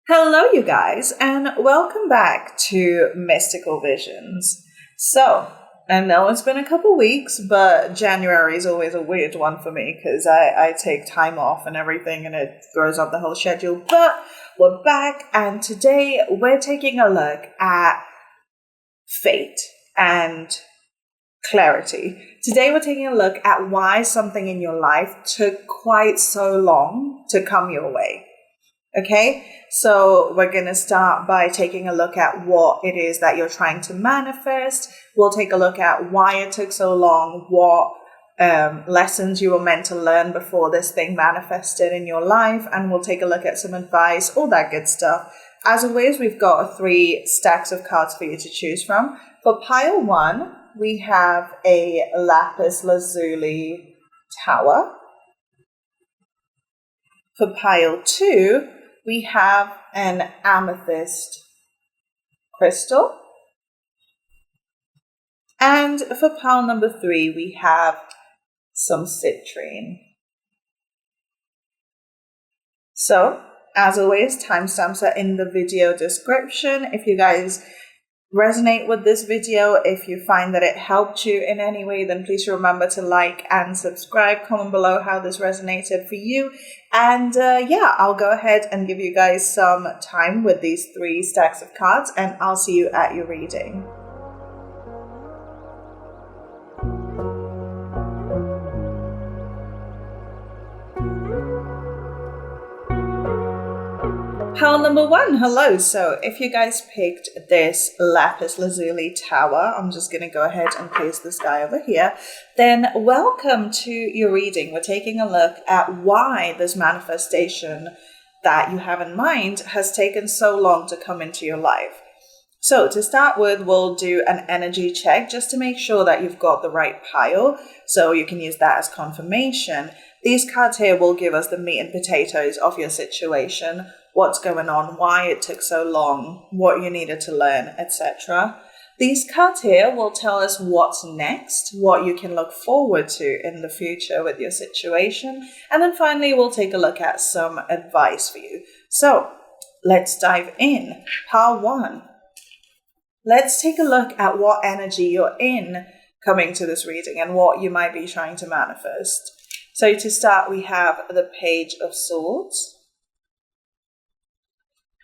Hello, you guys, and welcome back to Mystical Visions. So, I know it's been a couple weeks, but January is always a weird one for me because I take time off and everything and it throws up the whole schedule. But we're back, and today we're taking a look at fate and clarity. Today we're taking a look at why something in your life took quite so long to come your way. Okay, so we're going to start by taking a look at what it is that you're trying to manifest. We'll take a look at why it took so long, what lessons you were meant to learn before this thing manifested in your life, and we'll take a look at some advice, all that good stuff. As always, we've got 3 stacks of cards for you to choose from. For pile 1, we have a lapis lazuli tower. For pile 2, we have an amethyst crystal. And for pile number 3, we have some citrine. So, as always, timestamps are in the video description. If you guys resonate with this video, if you find that it helped you in any way, then please remember to like and subscribe. Comment below how this resonated for you. And I'll go ahead and give you guys some time with these 3 stacks of cards, and I'll see you at your reading. Pile number 1, hello. So if you guys picked this lapis lazuli tower, I'm just going to go ahead and place this guy over here. Then welcome to your reading. We're taking a look at why this manifestation that you have in mind has taken so long to come into your life. So to start with, we'll do an energy check just to make sure that you've got the right pile, so you can use that as confirmation. These cards here will give us the meat and potatoes of your situation, what's going on, why it took so long, what you needed to learn, etc. These cards here will tell us what's next, what you can look forward to in the future with your situation. And then finally, we'll take a look at some advice for you. So let's dive in. Pile 1. Let's take a look at what energy you're in coming to this reading and what you might be trying to manifest. So to start, we have the Page of Swords.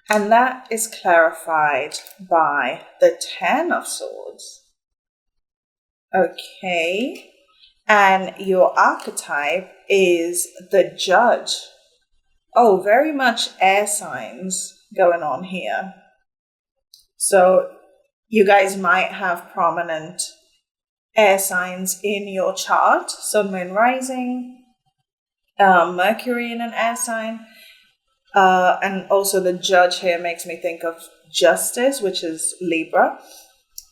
And that is clarified by the 10 of Swords. Okay. And your archetype is the Judge. Oh, very much air signs going on here. So you guys might have prominent air signs in your chart. Sun, Moon, Rising, Mercury in an air sign. And also the Judge here makes me think of Justice, which is Libra.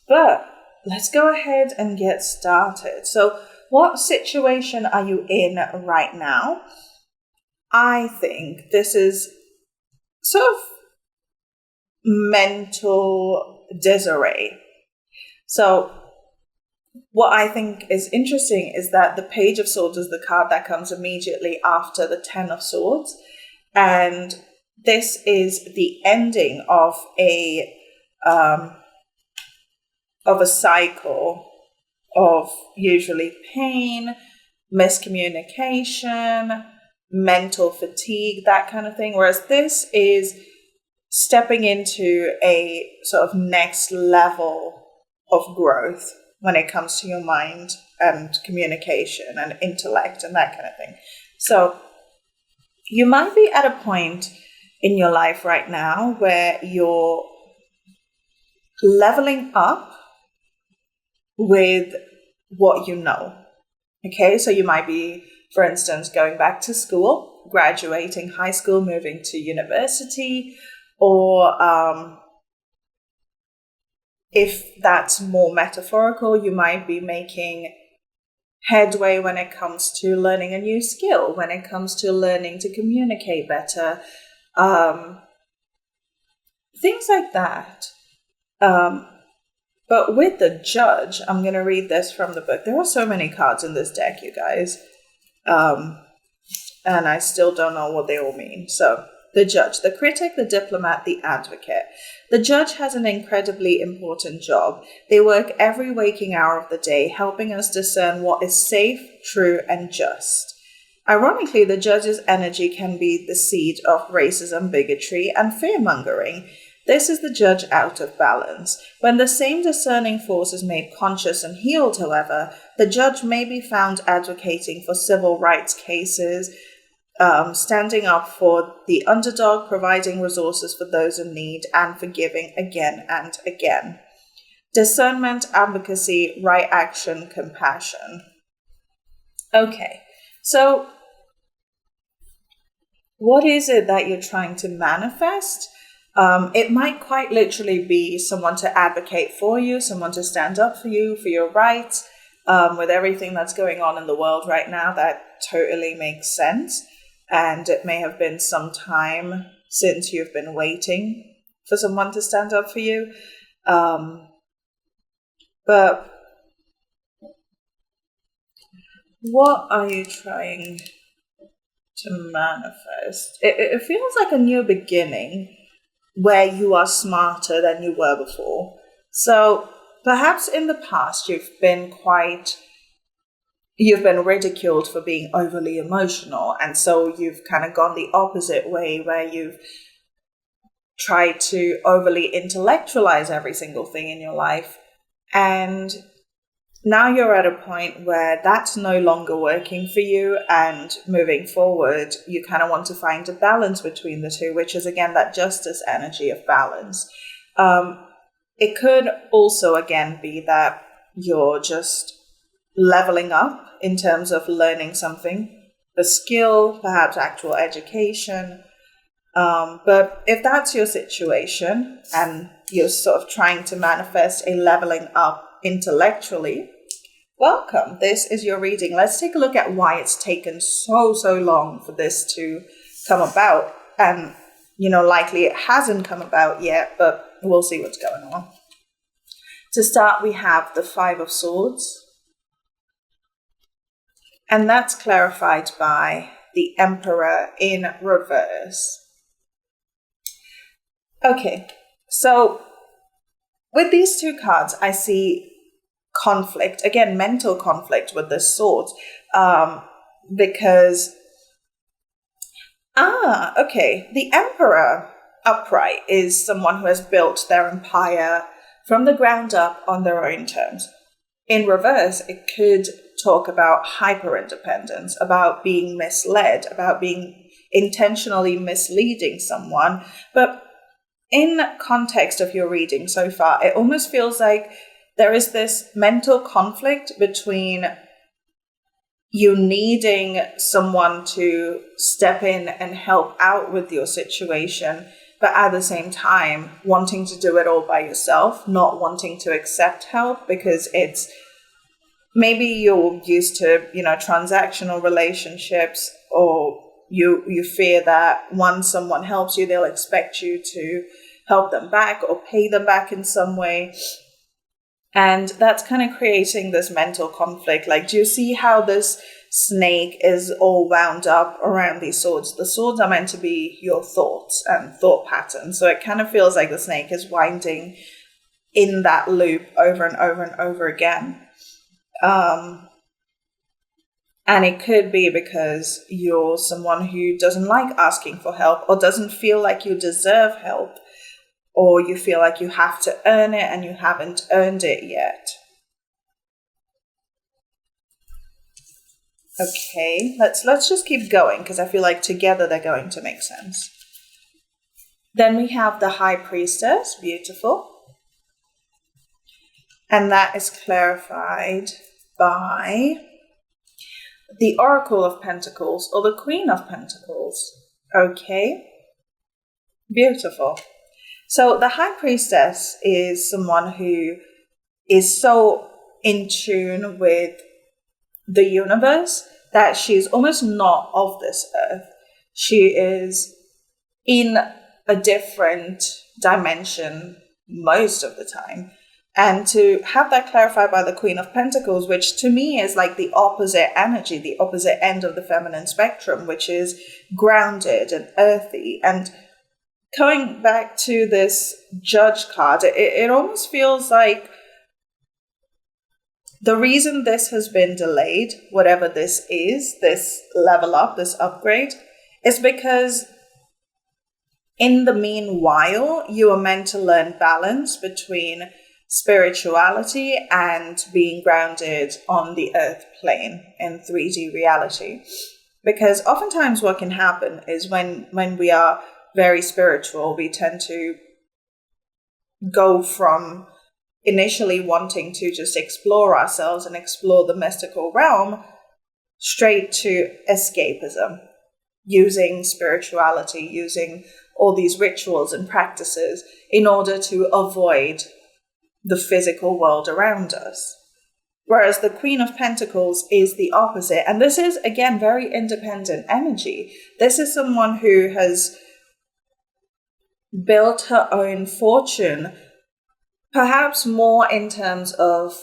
But let's go ahead and get started. So what situation are you in right now? I think this is sort of mental disarray. So what I think is interesting is that the Page of Swords is the card that comes immediately after the 10 of Swords. And this is the ending of a cycle of usually pain, miscommunication, mental fatigue, that kind of thing. Whereas this is stepping into a sort of next level of growth when it comes to your mind and communication and intellect and that kind of thing. So you might be at a point in your life right now where you're leveling up with what you know. Okay, so you might be, for instance, going back to school, graduating high school, moving to university, or if that's more metaphorical, you might be making headway when it comes to learning a new skill, when it comes to learning to communicate better, things like that. But with the Judge, I'm going to read this from the book. There are so many cards in this deck, you guys. And I still don't know what they all mean. So the judge, the critic, the diplomat, the advocate. The judge has an incredibly important job. They work every waking hour of the day, helping us discern what is safe, true, and just. Ironically, the judge's energy can be the seed of racism, bigotry, and fear-mongering. This is the judge out of balance. When the same discerning force is made conscious and healed, however, the judge may be found advocating for civil rights cases, standing up for the underdog, providing resources for those in need, and forgiving again and again. Discernment, advocacy, right action, compassion. Okay, so what is it that you're trying to manifest? It might quite literally be someone to advocate for you, someone to stand up for you, for your rights. With everything that's going on in the world right now, that totally makes sense. And it may have been some time since you've been waiting for someone to stand up for you. But what are you trying to manifest? It feels like a new beginning where you are smarter than you were before. So perhaps in the past you've been ridiculed for being overly emotional, and so you've kind of gone the opposite way where you've tried to overly intellectualize every single thing in your life. And now you're at a point where that's no longer working for you, and moving forward, you kind of want to find a balance between the two, which is, again, that justice energy of balance. It could also, again, be that you're just leveling up in terms of learning something, a skill, perhaps actual education. But if that's your situation and you're sort of trying to manifest a leveling up intellectually, welcome. This is your reading. Let's take a look at why it's taken so long for this to come about. And, likely it hasn't come about yet, but we'll see what's going on. To start, we have the Five of Swords. And that's clarified by the Emperor in reverse. Okay, so with these two cards, I see conflict, again, mental conflict with this sword, because, the Emperor upright is someone who has built their empire from the ground up on their own terms. In reverse, it could talk about hyper-independence, about being misled, about being intentionally misleading someone. But in context of your reading so far, it almost feels like there is this mental conflict between you needing someone to step in and help out with your situation, but at the same time wanting to do it all by yourself, not wanting to accept help because it's maybe you're used to, transactional relationships, or you fear that once someone helps you, they'll expect you to help them back or pay them back in some way. And that's kind of creating this mental conflict. Like, do you see how this snake is all wound up around these swords? The swords are meant to be your thoughts and thought patterns. So it kind of feels like the snake is winding in that loop over and over and over again. And it could be because you're someone who doesn't like asking for help, or doesn't feel like you deserve help, or you feel like you have to earn it and you haven't earned it yet. Okay, let's just keep going, because I feel like together they're going to make sense. Then we have the High Priestess, beautiful. And that is clarified by the Oracle of Pentacles, or the Queen of Pentacles. Okay, beautiful. So the High Priestess is someone who is so in tune with the universe that she's almost not of this earth. She is in a different dimension most of the time. And to have that clarified by the Queen of Pentacles, which to me is like the opposite energy, the opposite end of the feminine spectrum, which is grounded and earthy. And going back to this Judge card, it almost feels like the reason this has been delayed, whatever this is, this level up, this upgrade, is because in the meanwhile, you are meant to learn balance between spirituality and being grounded on the earth plane in 3D reality. Because oftentimes what can happen is when we are very spiritual, we tend to go from initially wanting to just explore ourselves and explore the mystical realm straight to escapism, using spirituality, using all these rituals and practices in order to avoid the physical world around us. Whereas the Queen of Pentacles is the opposite. And this is, again, very independent energy. This is someone who has built her own fortune, perhaps more in terms of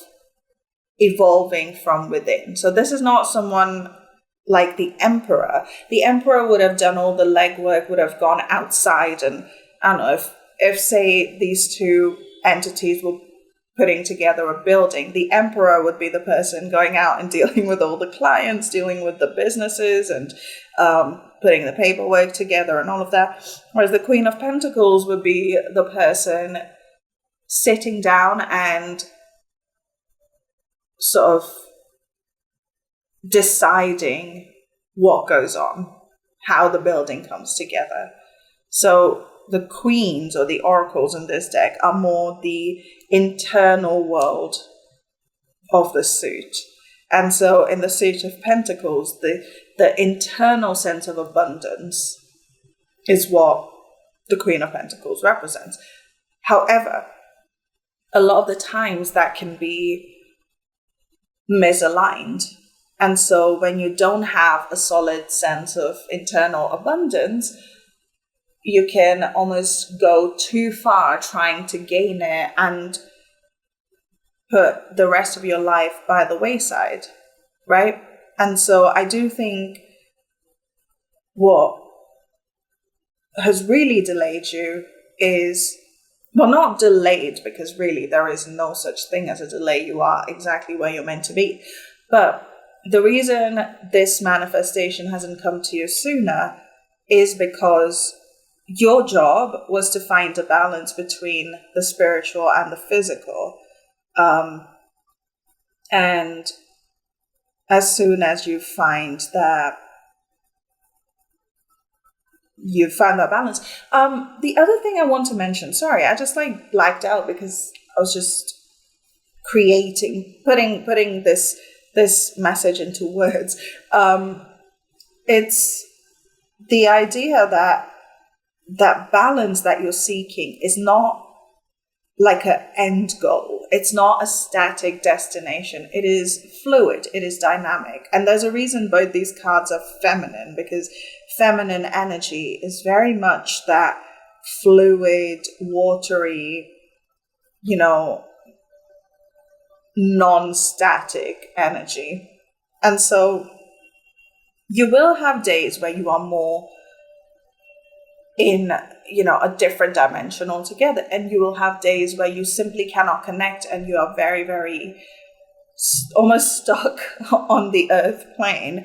evolving from within. So this is not someone like the Emperor. The Emperor would have done all the legwork, would have gone outside, and I don't know, if say these two entities were putting together a building, the Emperor would be the person going out and dealing with all the clients, dealing with the businesses, and putting the paperwork together and all of that. Whereas the Queen of Pentacles would be the person sitting down and sort of deciding what goes on, how the building comes together. So the queens or the oracles in this deck are more the internal world of the suit. And so in the suit of Pentacles, the internal sense of abundance is what the Queen of Pentacles represents. However, a lot of the times that can be misaligned. And so when you don't have a solid sense of internal abundance, you can almost go too far trying to gain it and put the rest of your life by the wayside, right? And so I do think what has really delayed you is, well, not delayed, because really there is no such thing as a delay. You are exactly where you're meant to be. But the reason this manifestation hasn't come to you sooner is because your job was to find a balance between the spiritual and the physical. And as soon as you find that balance. The other thing I want to mention, sorry, I just blacked out because I was just putting this message into words. It's the idea that balance that you're seeking is not like an end goal. It's not a static destination. It is fluid. It is dynamic. And there's a reason both these cards are feminine, because feminine energy is very much that fluid, watery, non-static energy. And so you will have days where you are more in, a different dimension altogether. And you will have days where you simply cannot connect and you are very, very almost stuck on the earth plane.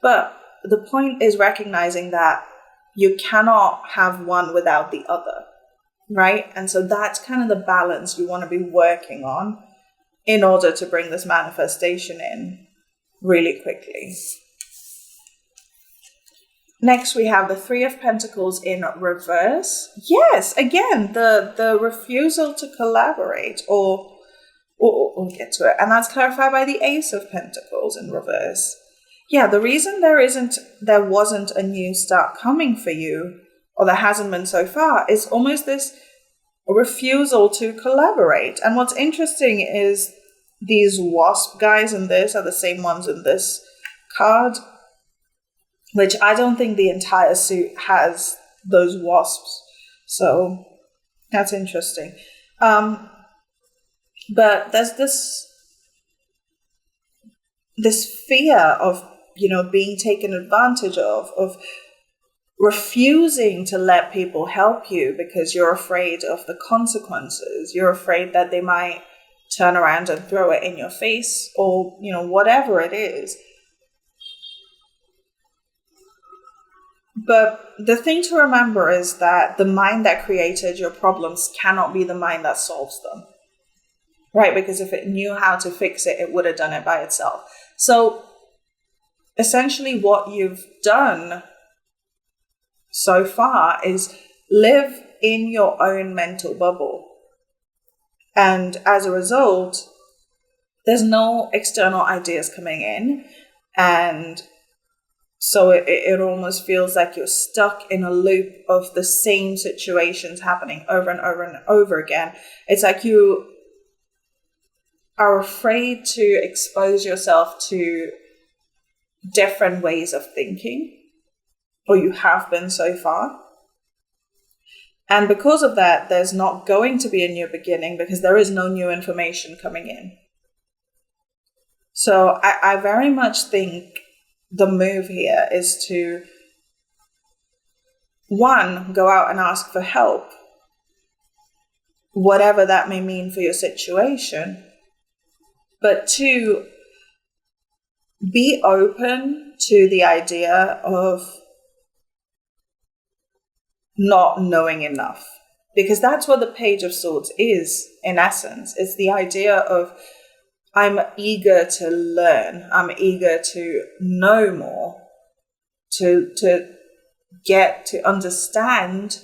But the point is recognizing that you cannot have one without the other, right? And so that's kind of the balance you want to be working on in order to bring this manifestation in really quickly. Next, we have the Three of Pentacles in reverse. Yes, again, the refusal to collaborate, or we'll get to it. And that's clarified by the Ace of Pentacles in reverse. Yeah, the reason there wasn't a new start coming for you, or there hasn't been so far, is almost this refusal to collaborate. And what's interesting is these wasp guys in this are the same ones in this card, which I don't think the entire suit has those wasps. So that's interesting. But there's this fear of, being taken advantage of refusing to let people help you because you're afraid of the consequences. You're afraid that they might turn around and throw it in your face, or, whatever it is. But the thing to remember is that the mind that created your problems cannot be the mind that solves them. Right? Because if it knew how to fix it, it would have done it by itself. So essentially what you've done so far is live in your own mental bubble. And as a result, there's no external ideas coming in. And so it almost feels like you're stuck in a loop of the same situations happening over and over and over again. It's like you are afraid to expose yourself to different ways of thinking, or you have been so far. And because of that, there's not going to be a new beginning because there is no new information coming in. So I very much think the move here is to, one, go out and ask for help, whatever that may mean for your situation. But two, be open to the idea of not knowing enough. Because that's what the Page of Swords is, in essence. It's the idea of, I'm eager to learn. I'm eager to know more, to get to understand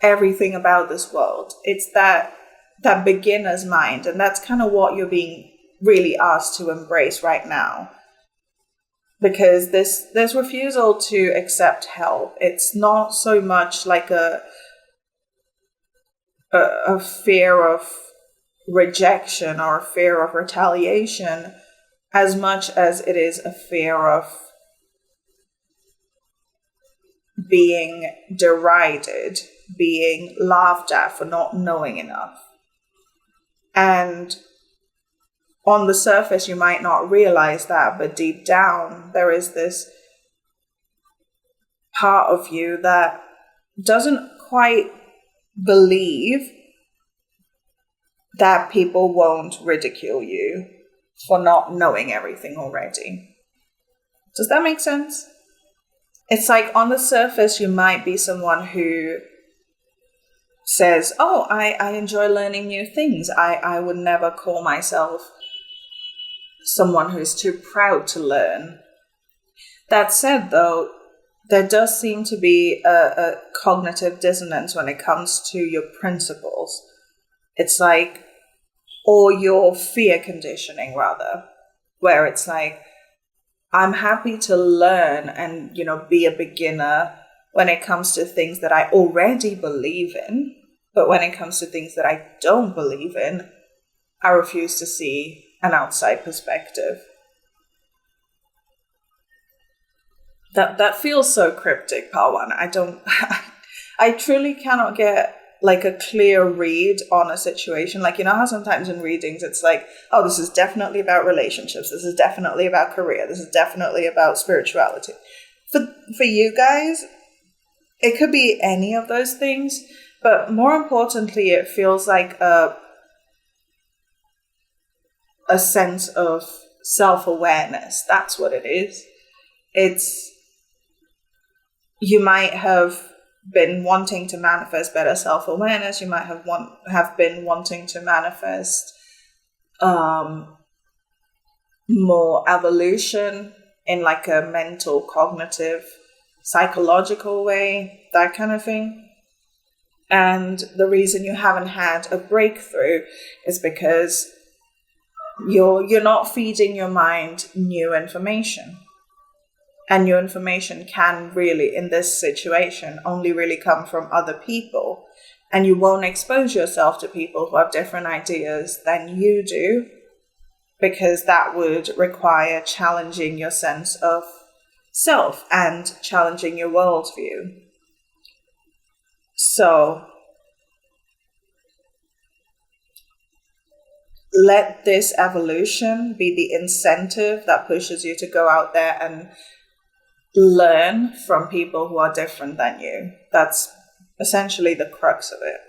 everything about this world. It's that beginner's mind, and that's kind of what you're being really asked to embrace right now. Because this refusal to accept help, it's not so much like a fear of rejection or a fear of retaliation, as much as it is a fear of being derided, being laughed at for not knowing enough. And on the surface, you might not realize that, but deep down, there is this part of you that doesn't quite believe that people won't ridicule you for not knowing everything already. Does that make sense? It's like on the surface, you might be someone who says, oh, I enjoy learning new things. I would never call myself someone who's too proud to learn. That said, though, there does seem to be a cognitive dissonance when it comes to your principles. It's like, or your fear conditioning, rather, where it's like, I'm happy to learn and, be a beginner when it comes to things that I already believe in. But when it comes to things that I don't believe in, I refuse to see an outside perspective. That feels so cryptic, Parwan. I truly cannot get like a clear read on a situation. Like, how sometimes in readings it's like, oh, this is definitely about relationships. This is definitely about career. This is definitely about spirituality. For you guys, it could be any of those things. But more importantly, it feels like a sense of self-awareness. That's what it is. It's, you might have been wanting to manifest better self-awareness. You might have been wanting to manifest more evolution in like a mental, cognitive, psychological way, that kind of thing. And the reason you haven't had a breakthrough is because you're not feeding your mind new information. And new information can really, in this situation, only really come from other people. And you won't expose yourself to people who have different ideas than you do, because that would require challenging your sense of self and challenging your worldview. So let this evolution be the incentive that pushes you to go out there and learn from people who are different than you. That's essentially the crux of it.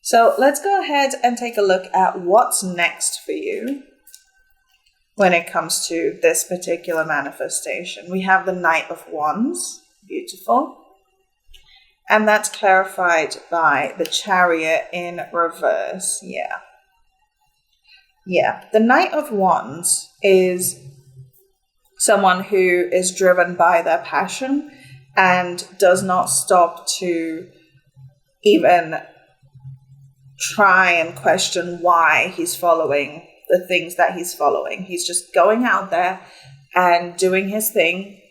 So let's go ahead and take a look at what's next for you when it comes to this particular manifestation. We have the Knight of Wands. Beautiful. And that's clarified by the Chariot in reverse. Yeah. The Knight of Wands is someone who is driven by their passion and does not stop to even try and question why he's following the things that he's following. He's just going out there and doing his thing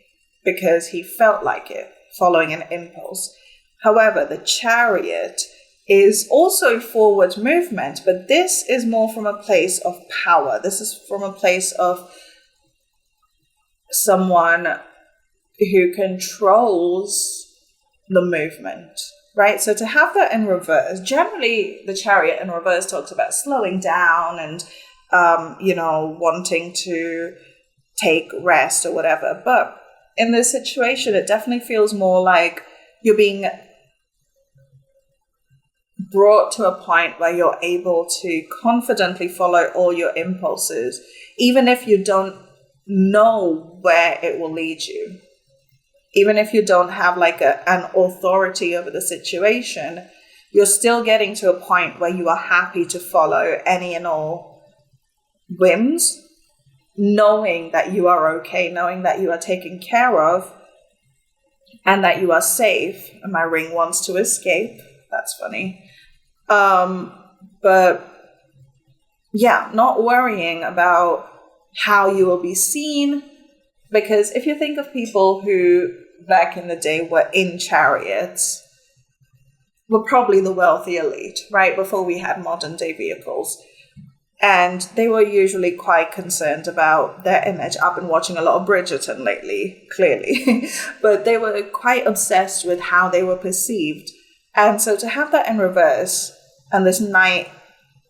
because he felt like it, following an impulse. However, the Chariot is also forward movement, but this is more from a place of power. This is from a place of someone who controls the movement, right? So to have that in reverse, generally the Chariot in reverse talks about slowing down and, wanting to take rest or whatever. But in this situation, it definitely feels more like you're being brought to a point where you're able to confidently follow all your impulses, even if you don't know where it will lead you. Even if you don't have like an authority over the situation, you're still getting to a point where you are happy to follow any and all whims, knowing that you are okay, knowing that you are taken care of, and that you are safe. And my ring wants to escape. That's funny. But yeah, not worrying about how you will be seen. Because if you think of people who back in the day were in chariots, were probably the wealthy elite, right? Before we had modern day vehicles. And they were usually quite concerned about their image. I've been watching a lot of Bridgerton lately, clearly. But they were quite obsessed with how they were perceived. And so to have that in reverse, and this knight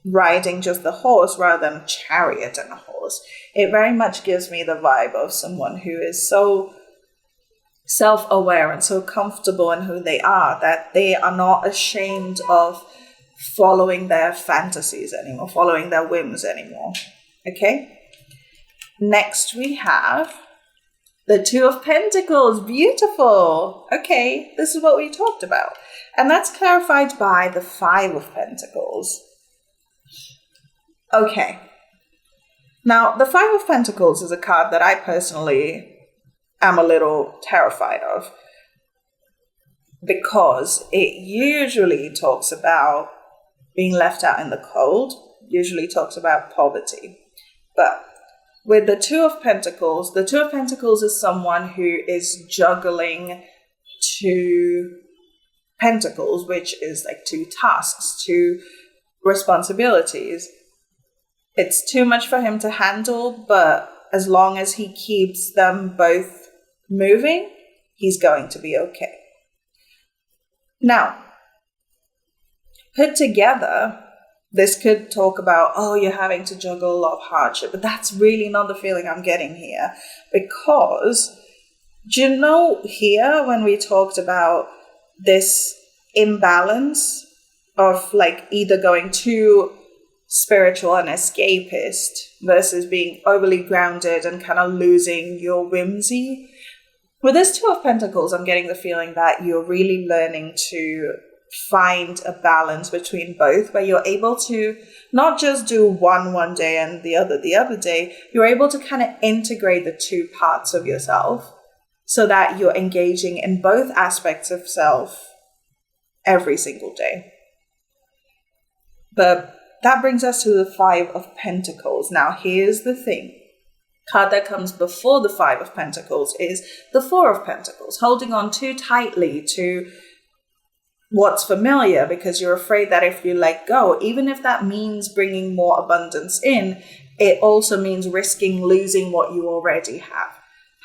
riding just the horse rather than a chariot and a horse, it very much gives me the vibe of someone who is so self-aware and so comfortable in who they are that they are not ashamed of following their fantasies anymore, following their whims anymore. Okay? Next we have the Two of Pentacles. Beautiful. Okay, this is what we talked about. And that's clarified by the Five of Pentacles. Okay. Now, the Five of Pentacles is a card that I personally am a little terrified of, because it usually talks about being left out in the cold, usually talks about poverty. But with the Two of Pentacles is someone who is juggling two pentacles, which is like two tasks, two responsibilities. It's too much for him to handle, but as long as he keeps them both moving, he's going to be okay. Now, put together, this could talk about, oh, you're having to juggle a lot of hardship, but that's really not the feeling I'm getting here. Because, do you know here when we talked about this imbalance of like either going too spiritual and escapist versus being overly grounded and kind of losing your whimsy? With this Two of Pentacles, I'm getting the feeling that you're really learning to find a balance between both, where you're able to not just do one day and the other day. You're able to kind of integrate the two parts of yourself so that you're engaging in both aspects of self every single day. But that brings us to the Five of Pentacles. Now, here's the thing. Card that comes before the Five of Pentacles is the Four of Pentacles, holding on too tightly to what's familiar because you're afraid that if you let go, even if that means bringing more abundance in, it also means risking losing what you already have.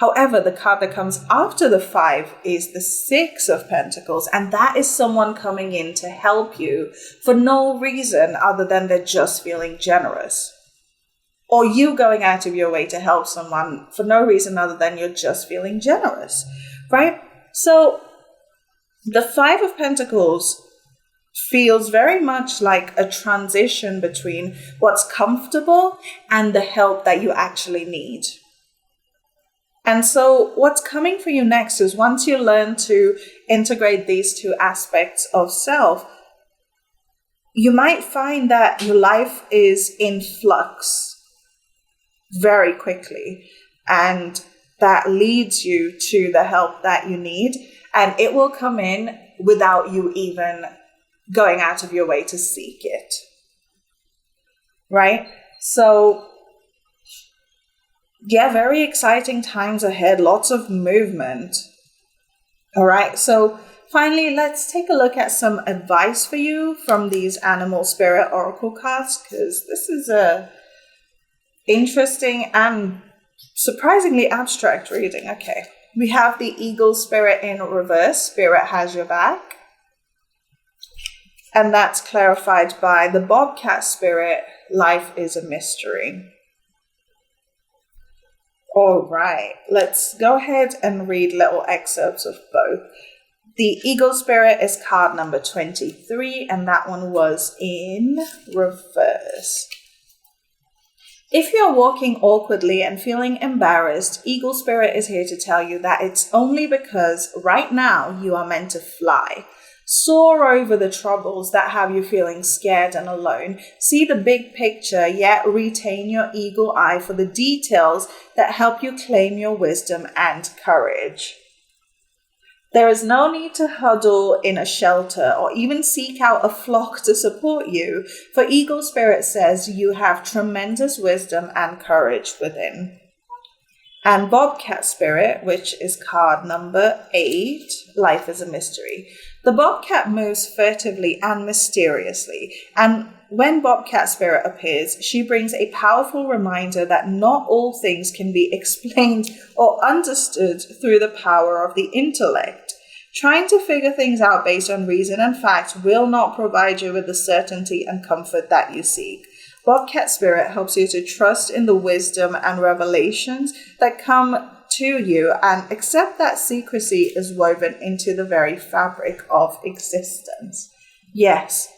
However, the card that comes after the 5 is the 6 of Pentacles, and that is someone coming in to help you for no reason other than they're just feeling generous. Or you going out of your way to help someone for no reason other than you're just feeling generous, right? So the 5 of Pentacles feels very much like a transition between what's comfortable and the help that you actually need. And so what's coming for you next is once you learn to integrate these two aspects of self, you might find that your life is in flux very quickly, and that leads you to the help that you need, and it will come in without you even going out of your way to seek it, right? So yeah, very exciting times ahead, lots of movement. All right, so finally, let's take a look at some advice for you from these Animal Spirit Oracle cards, because this is a interesting and surprisingly abstract reading. Okay, we have the Eagle Spirit in reverse. Spirit has your back. And that's clarified by the Bobcat Spirit. Life is a mystery. All right, let's go ahead and read little excerpts of both. The Eagle Spirit is card number 23, and that one was in reverse. If you're walking awkwardly and feeling embarrassed, Eagle Spirit is here to tell you that it's only because right now you are meant to fly. Soar over the troubles that have you feeling scared and alone. See the big picture, yet retain your eagle eye for the details that help you claim your wisdom and courage. There is no need to huddle in a shelter or even seek out a flock to support you, for Eagle Spirit says you have tremendous wisdom and courage within. And Bobcat Spirit, which is card number 8, Life is a Mystery. The Bobcat moves furtively and mysteriously, and when Bobcat Spirit appears, she brings a powerful reminder that not all things can be explained or understood through the power of the intellect. Trying to figure things out based on reason and fact will not provide you with the certainty and comfort that you seek. Bobcat Spirit helps you to trust in the wisdom and revelations that come to you and accept that secrecy is woven into the very fabric of existence. Yes,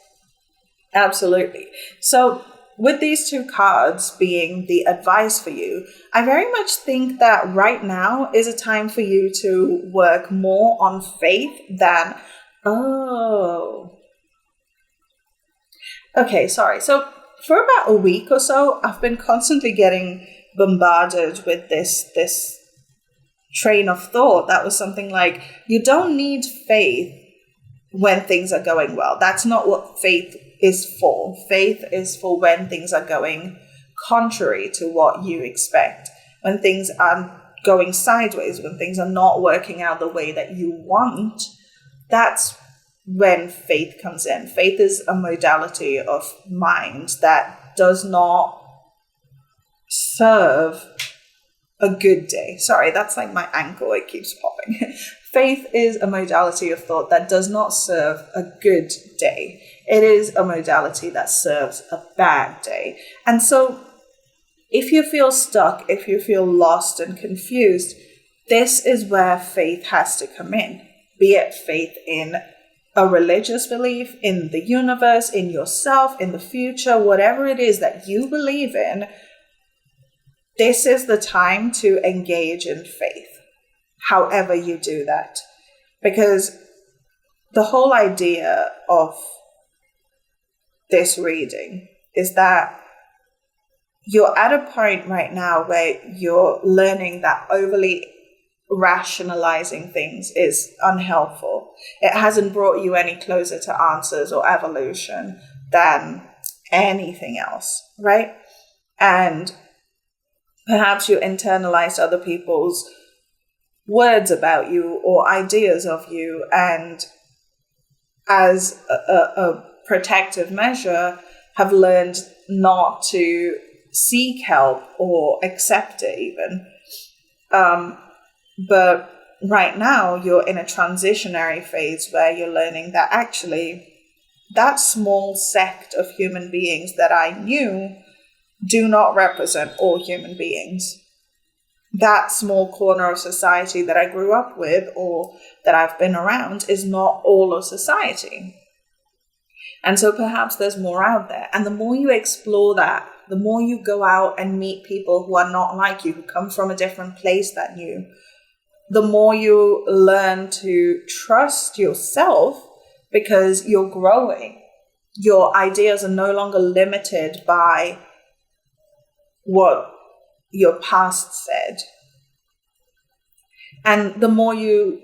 absolutely. So with these two cards being the advice for you, I very much think that right now is a time for you to work more on faith than, So for about a week or so, I've been constantly getting bombarded with this train of thought that was something like, you don't need faith when things are going well. That's not what faith is for. Faith is for when things are going contrary to what you expect, when things are going sideways, when things are not working out the way that you want. That's when faith comes in. Faith is a modality of mind that does not serve a good day. Sorry, that's like my ankle. It keeps popping. Faith is a modality of thought that does not serve a good day. It is a modality that serves a bad day. And so if you feel stuck, if you feel lost and confused, this is where faith has to come in. Be it faith in a religious belief, in the universe, in yourself, in the future, whatever it is that you believe in, this is the time to engage in faith, however you do that. Because the whole idea of this reading is that you're at a point right now where you're learning that overly rationalizing things is unhelpful. It hasn't brought you any closer to answers or evolution than anything else, right? And perhaps you internalized other people's words about you or ideas of you, and as a protective measure have learned not to seek help or accept it even. But right now, you're in a transitionary phase where you're learning that actually that small sect of human beings that I knew do not represent all human beings. That small corner of society that I grew up with or that I've been around is not all of society. And so perhaps there's more out there. And the more you explore that, the more you go out and meet people who are not like you, who come from a different place than you, the more you learn to trust yourself because you're growing. Your ideas are no longer limited by what your past said. And the more you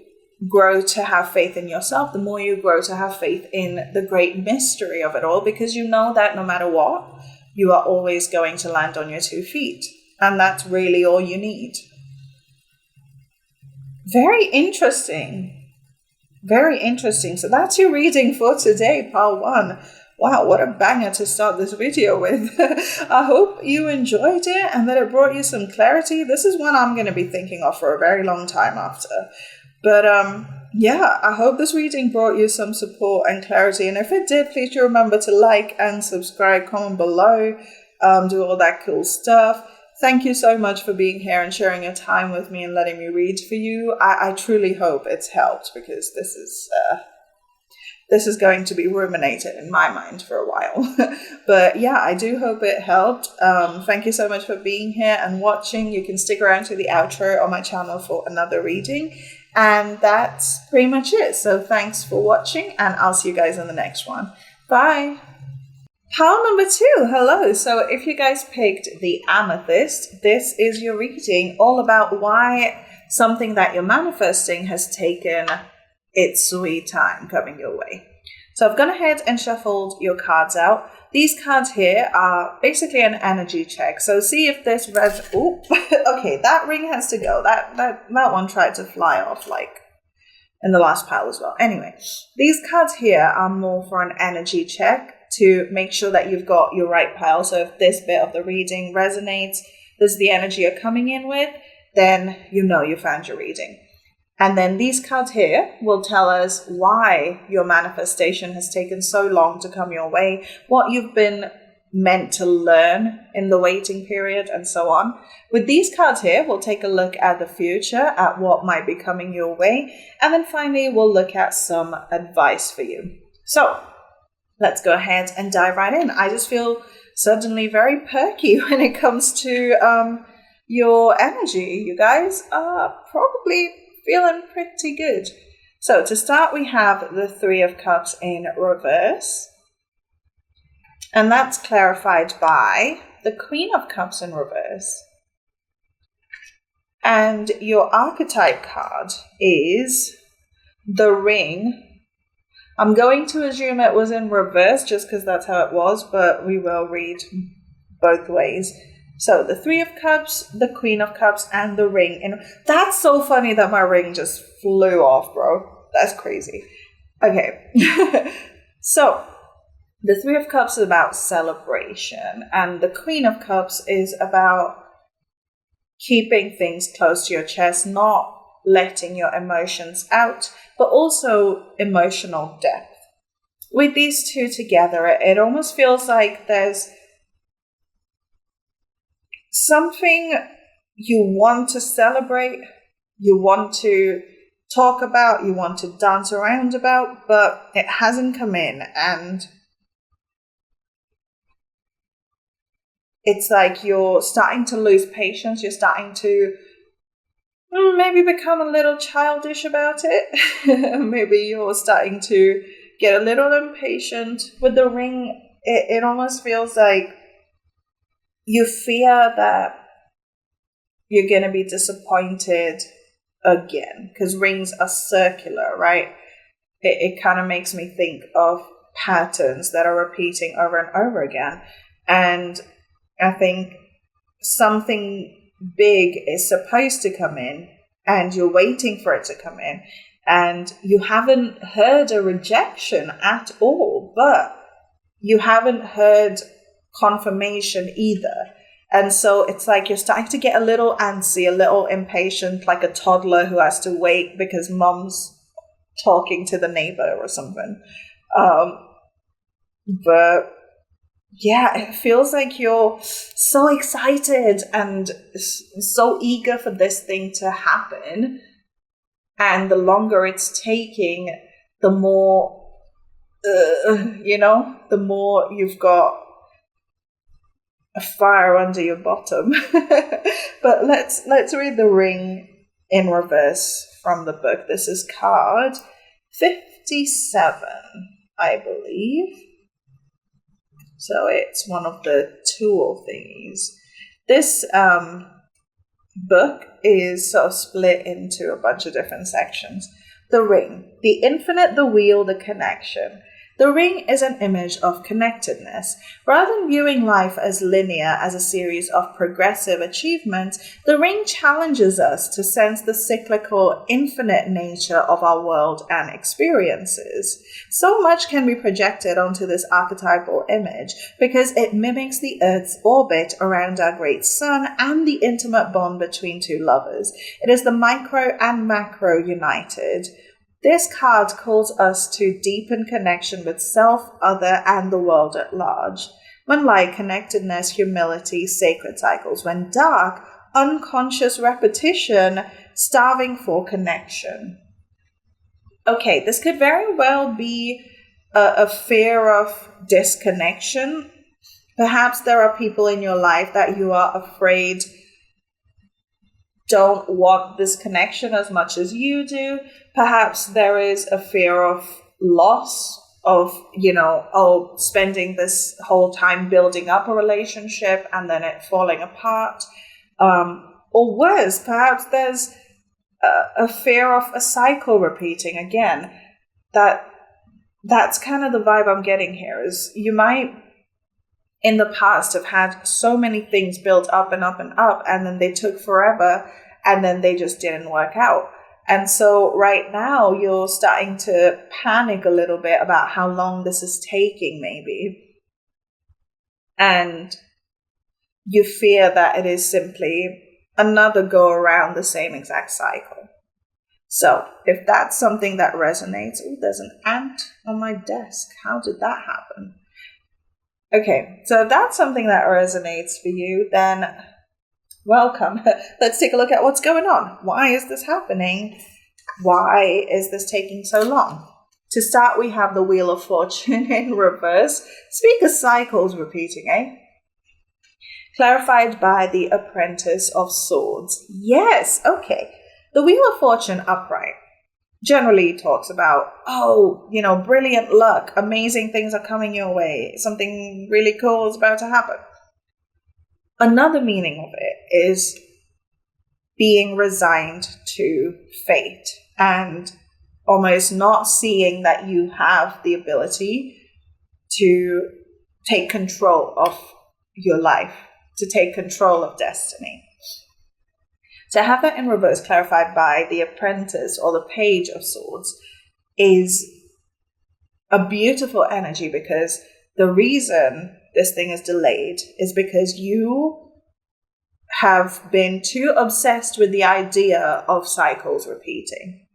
grow to have faith in yourself, the more you grow to have faith in the great mystery of it all, because you know that no matter what, you are always going to land on your 2 feet. And that's really all you need. Very interesting. Very interesting. So that's your reading for today, part 1. Wow, what a banger to start this video with. I hope you enjoyed it and that it brought you some clarity. This is one I'm going to be thinking of for a very long time after. But yeah, I hope this reading brought you some support and clarity. And if it did, please do remember to like and subscribe, comment below, do all that cool stuff. Thank you so much for being here and sharing your time with me and letting me read for you. I truly hope it's helped, because this is going to be ruminated in my mind for a while. But yeah, I do hope it helped. Thank you so much for being here and watching. You can stick around to the outro on my channel for another reading. And that's pretty much it. So thanks for watching, and I'll see you guys in the next one. Bye. Pile number 2, hello. So if you guys picked the amethyst, this is your reading all about why something that you're manifesting has taken its sweet time coming your way. So I've gone ahead and shuffled your cards out. These cards here are basically an energy check. So see if this okay, that ring has to go. That one tried to fly off like in the last pile as well. Anyway, these cards here are more for an energy check to make sure that you've got your right pile. So if this bit of the reading resonates, this is the energy you're coming in with, then you know you found your reading. And then these cards here will tell us why your manifestation has taken so long to come your way, what you've been meant to learn in the waiting period, and so on. With these cards here, we'll take a look at the future, at what might be coming your way, and then finally we'll look at some advice for you. So let's go ahead and dive right in. I just feel suddenly very perky when it comes to your energy. You guys are probably feeling pretty good. So to start, we have the 3 of Cups in reverse. And that's clarified by the Queen of Cups in reverse. And your archetype card is the Ring. I'm going to assume it was in reverse just because that's how it was, but we will read both ways. So the 3 of Cups, the Queen of Cups, and the Ring. And that's so funny that my ring just flew off, bro. That's crazy. Okay. So the 3 of Cups is about celebration, and the Queen of Cups is about keeping things close to your chest, not letting your emotions out, but also emotional depth. With these two together, it almost feels like there's something you want to celebrate, you want to talk about, you want to dance around about, but it hasn't come in, and it's like you're starting to lose patience, you're starting to maybe become a little childish about it. Maybe you're starting to get a little impatient. With the Ring, it almost feels like you fear that you're going to be disappointed again, because rings are circular, right? It kind of makes me think of patterns that are repeating over and over again. And I think something big is supposed to come in, and you're waiting for it to come in, and you haven't heard a rejection at all, but you haven't heard confirmation either. And so it's like you're starting to get a little antsy, a little impatient, like a toddler who has to wait because mom's talking to the neighbor or something. But yeah, it feels like you're so excited and so eager for this thing to happen. And the longer it's taking, the more, the more you've got a fire under your bottom. But let's read the ring in reverse from the book. This is card 57, I believe. So it's one of the tool thingies. This book is sort of split into a bunch of different sections. The ring, the infinite, the wheel, the connection. The ring is an image of connectedness. Rather than viewing life as linear, as a series of progressive achievements, the ring challenges us to sense the cyclical, infinite nature of our world and experiences. So much can be projected onto this archetypal image because it mimics the Earth's orbit around our great sun and the intimate bond between two lovers. It is the micro and macro united. This card calls us to deepen connection with self, other, and the world at large. When light, connectedness, humility, sacred cycles. When dark, unconscious repetition, starving for connection. Okay, this could very well be a fear of disconnection. Perhaps there are people in your life that you are afraid don't want this connection as much as you do. Perhaps there is a fear of loss, of, spending this whole time building up a relationship and then it falling apart. Or worse, perhaps there's a fear of a cycle repeating again. That's kind of the vibe I'm getting here, is you might in the past have had so many things built up and up and up, and then they took forever, and then they just didn't work out. And so right now you're starting to panic a little bit about how long this is taking, maybe. And you fear that it is simply another go around the same exact cycle. So if that's something that resonates, there's an ant on my desk. How did that happen? Okay, so if that's something that resonates for you, then welcome. Let's take a look at what's going on. Why is this happening? Why is this taking so long? To start, we have the Wheel of Fortune in reverse. Speak of cycles repeating, eh? Clarified by the Apprentice of Swords. Yes, okay. The Wheel of Fortune upright generally talks about, brilliant luck, amazing things are coming your way, something really cool is about to happen. Another meaning of it is being resigned to fate and almost not seeing that you have the ability to take control of your life, to take control of destiny. To have that in reverse, clarified by the Apprentice or the Page of Swords, is a beautiful energy, because the reason this thing is delayed is because you have been too obsessed with the idea of cycles repeating.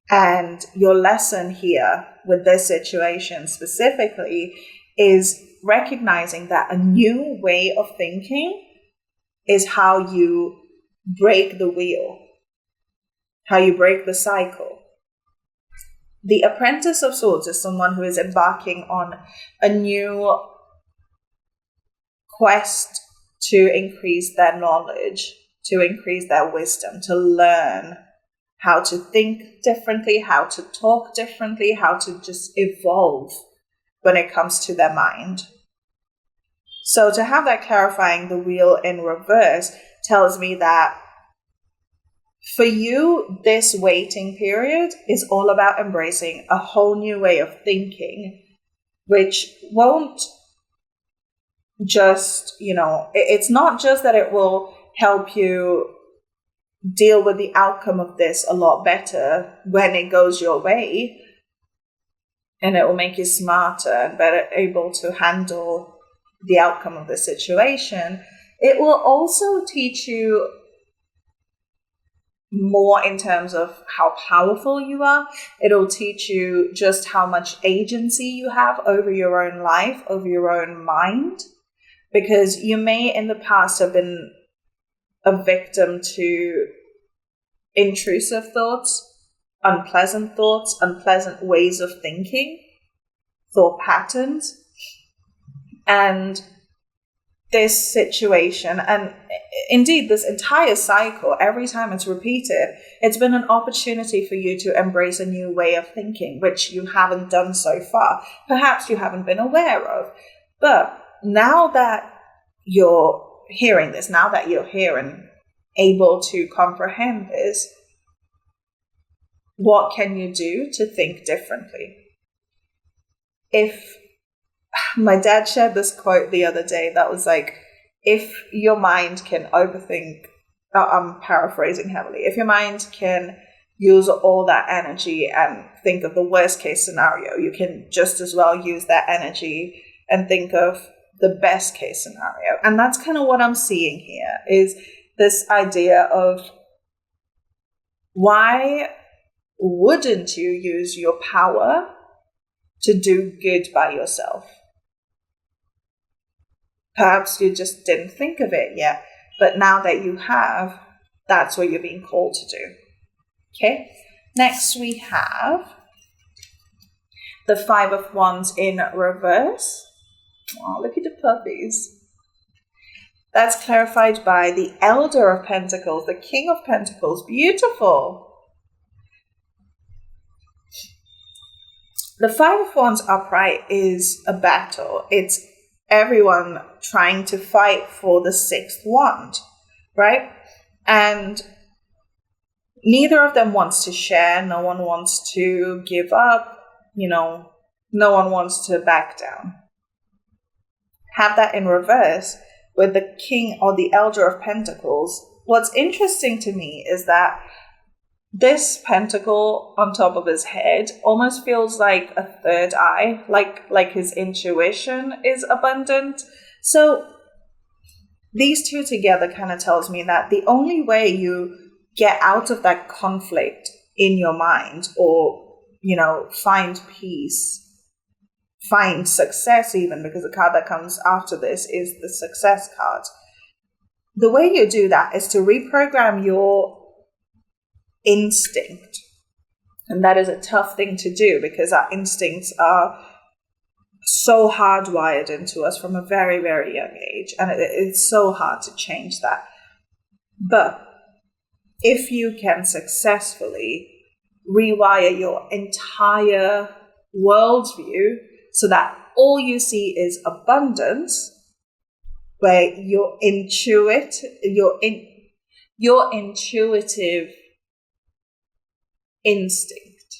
And your lesson here with this situation specifically is recognizing that a new way of thinking is how you break the wheel, how you break the cycle. The Apprentice of Swords is someone who is embarking on a new quest to increase their knowledge, to increase their wisdom, to learn how to think differently, how to talk differently, how to just evolve when it comes to their mind. So to have that clarifying the wheel in reverse tells me that for you, this waiting period is all about embracing a whole new way of thinking, which won't just, it's not just that it will help you deal with the outcome of this a lot better when it goes your way, and it will make you smarter and better able to handle the outcome of the situation, it will also teach you more in terms of how powerful you are. It'll teach you just how much agency you have over your own life, over your own mind, because you may in the past have been a victim to intrusive thoughts, unpleasant ways of thinking, thought patterns. And this situation, and indeed this entire cycle, every time it's repeated, it's been an opportunity for you to embrace a new way of thinking, which you haven't done so far. Perhaps you haven't been aware of. But now that you're hearing this, now that you're here and able to comprehend this, what can you do to think differently? If my dad shared this quote the other day that was like, if your mind can overthink, I'm paraphrasing heavily, if your mind can use all that energy and think of the worst case scenario, you can just as well use that energy and think of the best case scenario. And that's kind of what I'm seeing here, is this idea of, why wouldn't you use your power to do good by yourself? Perhaps you just didn't think of it yet, but now that you have, that's what you're being called to do. Okay, next we have the Five of Wands in reverse. Oh, look at the puppies. That's clarified by the Elder of Pentacles, the King of Pentacles. Beautiful. The Five of Wands upright is a battle. It's everyone trying to fight for the sixth wand, right? And neither of them wants to share. No one wants to give up. No one wants to back down. Have that in reverse with the King or the Elder of Pentacles. What's interesting to me is that this pentacle on top of his head almost feels like a third eye, like his intuition is abundant. So these two together kind of tells me that the only way you get out of that conflict in your mind, or, find peace, find success even, because the card that comes after this is the Success card. The way you do that is to reprogram your instinct. And that is a tough thing to do, because our instincts are so hardwired into us from a very, very young age. And it's so hard to change that. But if you can successfully rewire your entire worldview so that all you see is abundance, where your intuitive instinct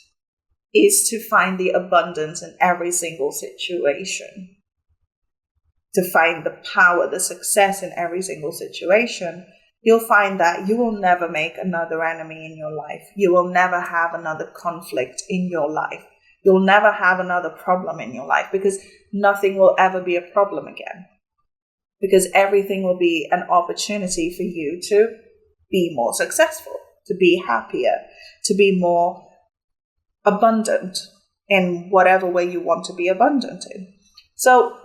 is to find the abundance in every single situation, to find the power, the success in every single situation, you'll find that you will never make another enemy in your life. You will never have another conflict in your life. You'll never have another problem in your life, because nothing will ever be a problem again. Because everything will be an opportunity for you to be more successful, to be happier, to be more abundant in whatever way you want to be abundant in. So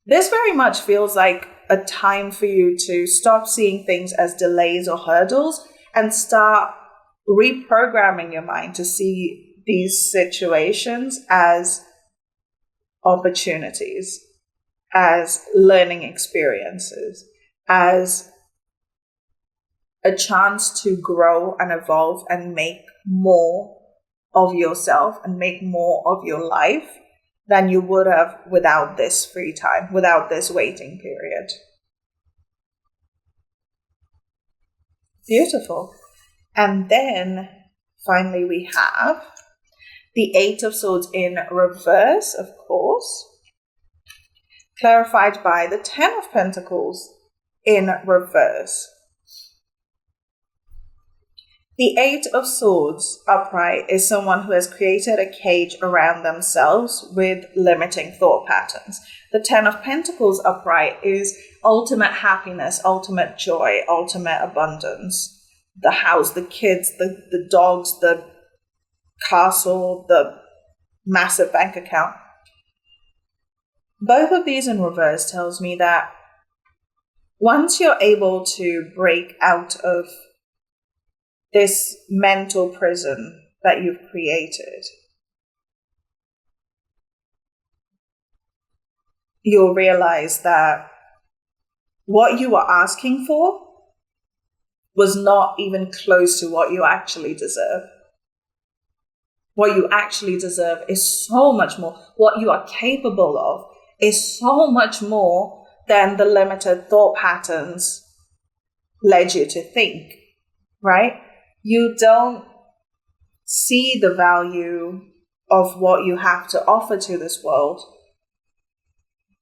this very much feels like a time for you to stop seeing things as delays or hurdles and start reprogramming your mind to see these situations as opportunities, as learning experiences, as a chance to grow and evolve and make more of yourself and make more of your life than you would have without this free time, without this waiting period. Beautiful. And then finally we have the Eight of Swords in reverse, of course, clarified by the Ten of Pentacles in reverse. The Eight of Swords upright is someone who has created a cage around themselves with limiting thought patterns. The Ten of Pentacles upright is ultimate happiness, ultimate joy, ultimate abundance. The house, the kids, the dogs, the castle, the massive bank account. Both of these in reverse tells me that once you're able to break out of this mental prison that you've created, you'll realize that what you were asking for was not even close to what you actually deserve. What you actually deserve is so much more. What you are capable of is so much more than the limited thought patterns led you to think, right? You don't see the value of what you have to offer to this world.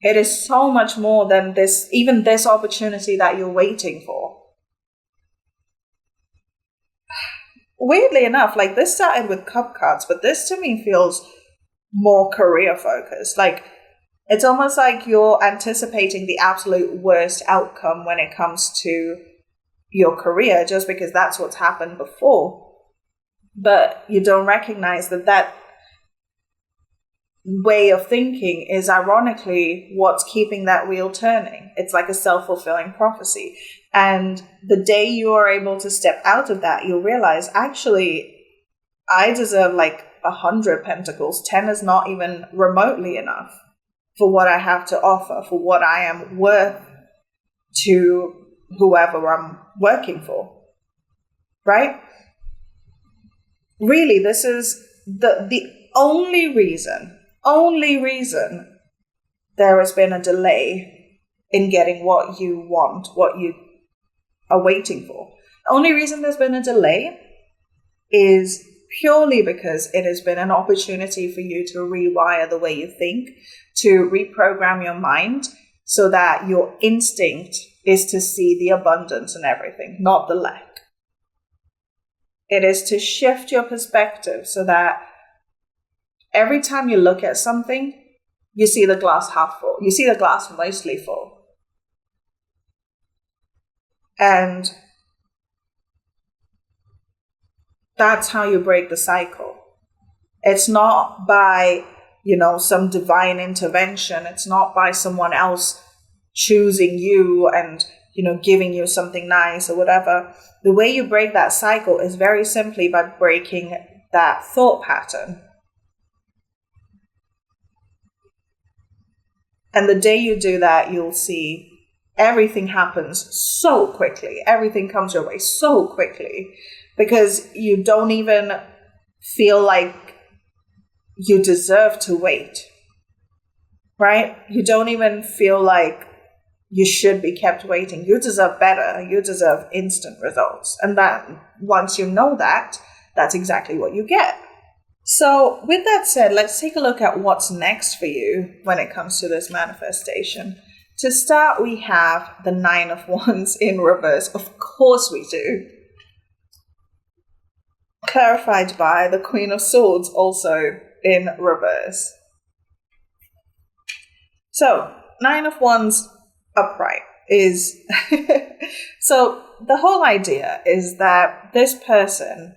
It is so much more than this, even this opportunity that you're waiting for. Weirdly enough, like this started with cup cards, but this to me feels more career focused. Like it's almost like you're anticipating the absolute worst outcome when it comes to your career, just because that's what's happened before. But you don't recognize that that way of thinking is ironically what's keeping that wheel turning. It's like a self-fulfilling prophecy. And the day you are able to step out of that, you'll realize, actually, I deserve like 100 pentacles. 10 is not even remotely enough for what I have to offer, for what I am worth to whoever I'm working for, right? Really, this is the only reason there has been a delay in getting what you want, what you are waiting for. The only reason there's been a delay is purely because it has been an opportunity for you to rewire the way you think, to reprogram your mind so that your instinct is to see the abundance in everything, not the lack. It is to shift your perspective so that every time you look at something, you see the glass half full. You see the glass mostly full. And that's how you break the cycle. It's not by, some divine intervention. It's not by someone else choosing you and, giving you something nice or whatever. The way you break that cycle is very simply by breaking that thought pattern. And the day you do that, you'll see everything happens so quickly. Everything comes your way so quickly because you don't even feel like you deserve to wait, right? You don't even feel like you should be kept waiting. You deserve better. You deserve instant results. And that once you know that, that's exactly what you get. So with that said, let's take a look at what's next for you when it comes to this manifestation. To start, we have the Nine of Wands in reverse. Of course we do. Clarified by the Queen of Swords also in reverse. So, Nine of Wands upright is... So, the whole idea is that this person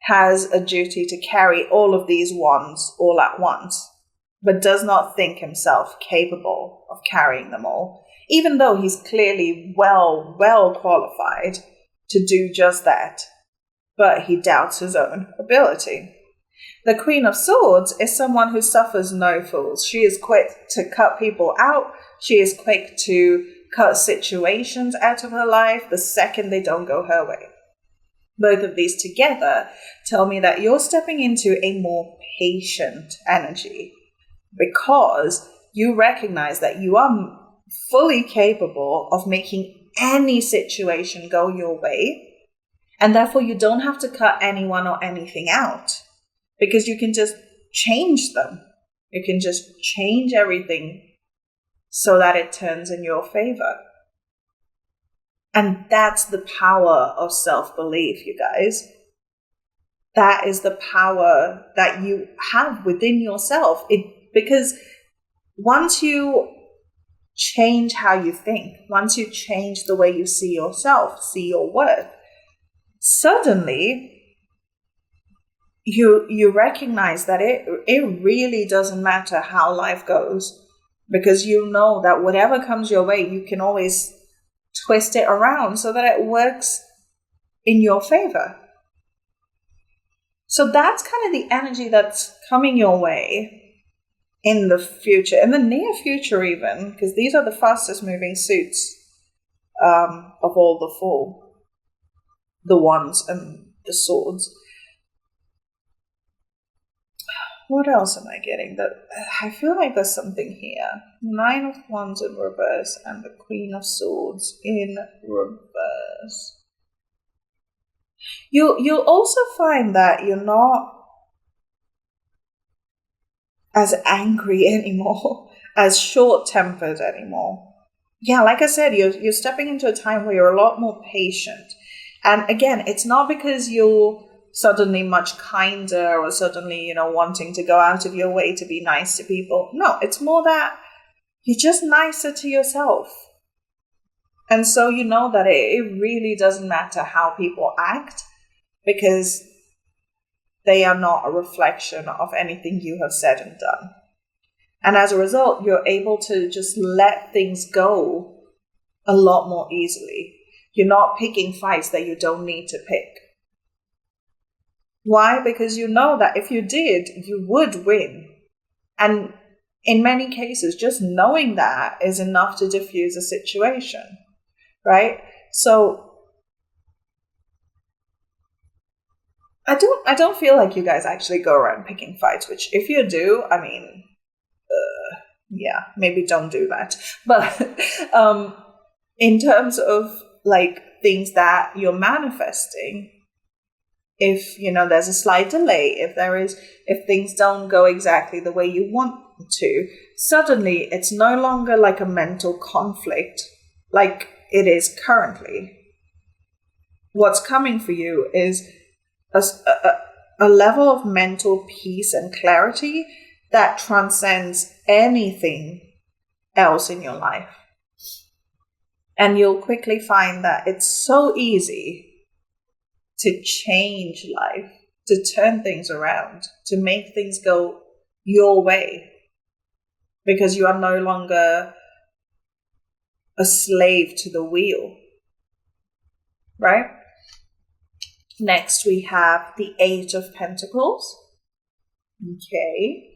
has a duty to carry all of these wands all at once, but does not think himself capable of carrying them all, even though he's clearly well qualified to do just that, but he doubts his own ability. The Queen of Swords is someone who suffers no fools. She is quick to cut people out. She is quick to cut situations out of her life the second they don't go her way. Both of these together tell me that you're stepping into a more patient energy because you recognize that you are fully capable of making any situation go your way, and therefore you don't have to cut anyone or anything out because you can just change them. You can just change everything so that it turns in your favor. And that's the power of self-belief, you guys. That is the power that you have within yourself. Because once you change how you think, once you change the way you see yourself, see your worth, suddenly you recognize that it really doesn't matter how life goes, because you know that whatever comes your way, you can always twist it around so that it works in your favor. So that's kind of the energy that's coming your way in the future, in the near future even, because these are the fastest moving suits of all the four, the wands and the swords. What else am I getting? I feel like there's something here. 9 of Wands in reverse and the Queen of Swords in reverse. You'll also find that you're not as angry anymore, as short-tempered anymore. Yeah, like I said, you're stepping into a time where you're a lot more patient. And again, it's not because you're suddenly much kinder or suddenly, wanting to go out of your way to be nice to people. No, it's more that you're just nicer to yourself. And so you know that it really doesn't matter how people act, because they are not a reflection of anything you have said and done. And as a result, you're able to just let things go a lot more easily. You're not picking fights that you don't need to pick. Why? Because you know that if you did, you would win. And in many cases, just knowing that is enough to diffuse a situation, right? So I don't feel like you guys actually go around picking fights, which if you do, I mean, yeah, maybe don't do that. But in terms of like things that you're manifesting, if there's a slight delay, if things don't go exactly the way you want to, suddenly it's no longer like a mental conflict like it is currently. What's coming for you is a level of mental peace and clarity that transcends anything else in your life. And you'll quickly find that it's so easy to change life, to turn things around, to make things go your way, because you are no longer a slave to the wheel, right? Next, we have the 8 of Pentacles. Okay.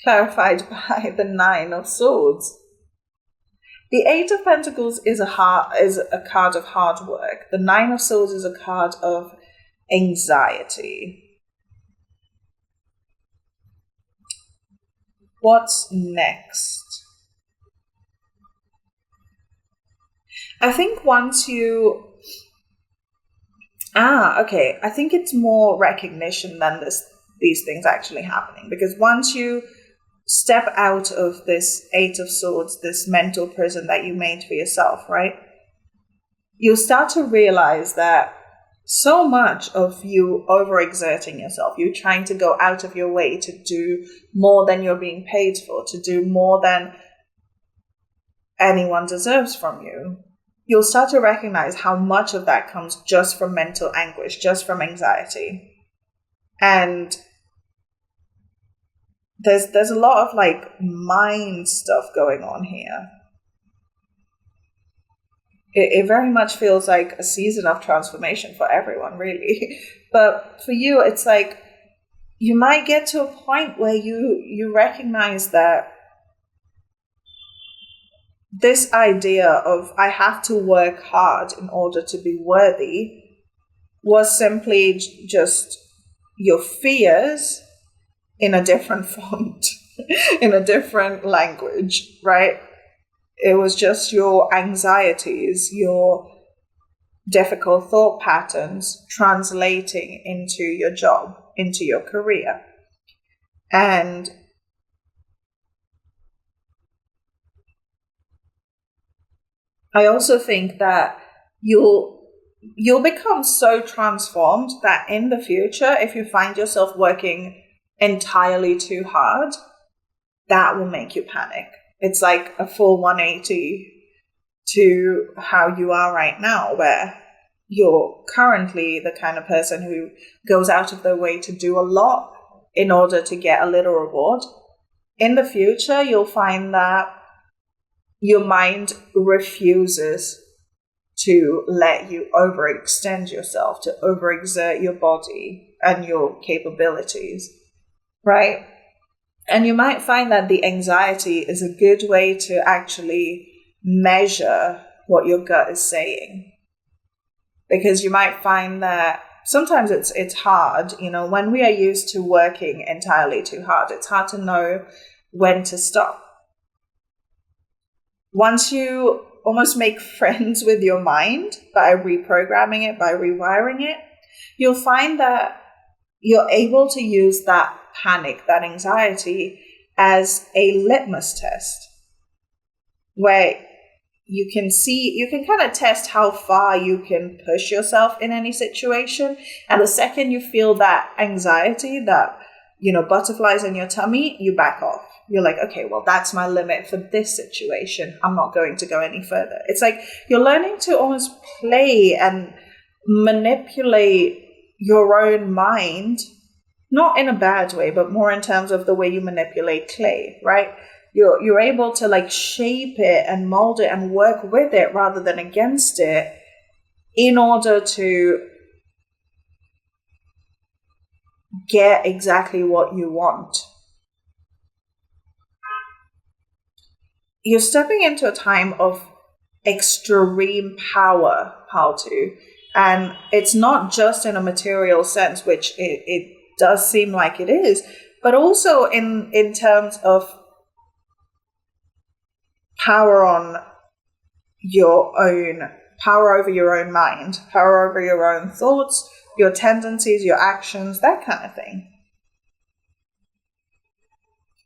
Clarified by the 9 of Swords. The 8 of Pentacles is a card of hard work. The 9 of Swords is a card of anxiety. What's next? I think once you... okay. I think it's more recognition than these things actually happening. Because once you step out of this 8 of Swords, this mental prison that you made for yourself, right? You'll start to realize that so much of you overexerting yourself, you trying to go out of your way to do more than you're being paid for, to do more than anyone deserves from you, you'll start to recognize how much of that comes just from mental anguish, just from anxiety. And there's a lot of like mind stuff going on here. It very much feels like a season of transformation for everyone, really. But for you, it's like you might get to a point where you recognize that this idea of I have to work hard in order to be worthy was simply just your fears in a different font, in a different language, right? It was just your anxieties, your difficult thought patterns translating into your job, into your career. And I also think that you'll become so transformed that in the future, if you find yourself working entirely too hard, that will make you panic. It's like a full 180 to how you are right now, where you're currently the kind of person who goes out of their way to do a lot in order to get a little reward. In the future, you'll find that your mind refuses to let you overextend yourself, to overexert your body and your capabilities, right? And you might find that the anxiety is a good way to actually measure what your gut is saying. Because you might find that sometimes it's hard, when we are used to working entirely too hard, it's hard to know when to stop. Once you almost make friends with your mind by reprogramming it, by rewiring it, you'll find that you're able to use that panic, that anxiety, as a litmus test where you can kind of test how far you can push yourself in any situation. And the second you feel that anxiety, that, butterflies in your tummy, you back off. You're like, okay, well, that's my limit for this situation. I'm not going to go any further. It's like you're learning to almost play and manipulate your own mind, not in a bad way, but more in terms of the way you manipulate clay, right? You're able to like shape it and mold it and work with it rather than against it in order to get exactly what you want. You're stepping into a time of extreme power, Paltu. And it's not just in a material sense, which it does seem like it is, but also in terms of power on your own, power over your own mind, power over your own thoughts, your tendencies, your actions, that kind of thing.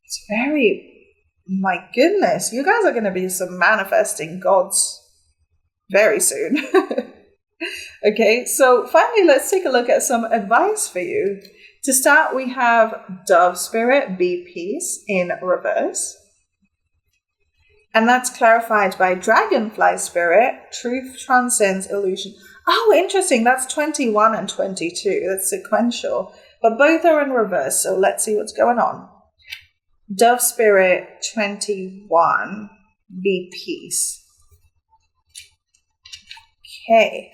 It's my goodness, you guys are going to be some manifesting gods very soon. Okay, so finally, let's take a look at some advice for you. To start, we have Dove Spirit, Be Peace in reverse. And that's clarified by Dragonfly Spirit, Truth Transcends Illusion. Oh, interesting. That's 21 and 22. That's sequential. But both are in reverse, so let's see what's going on. Dove Spirit 21, Be Peace. Okay.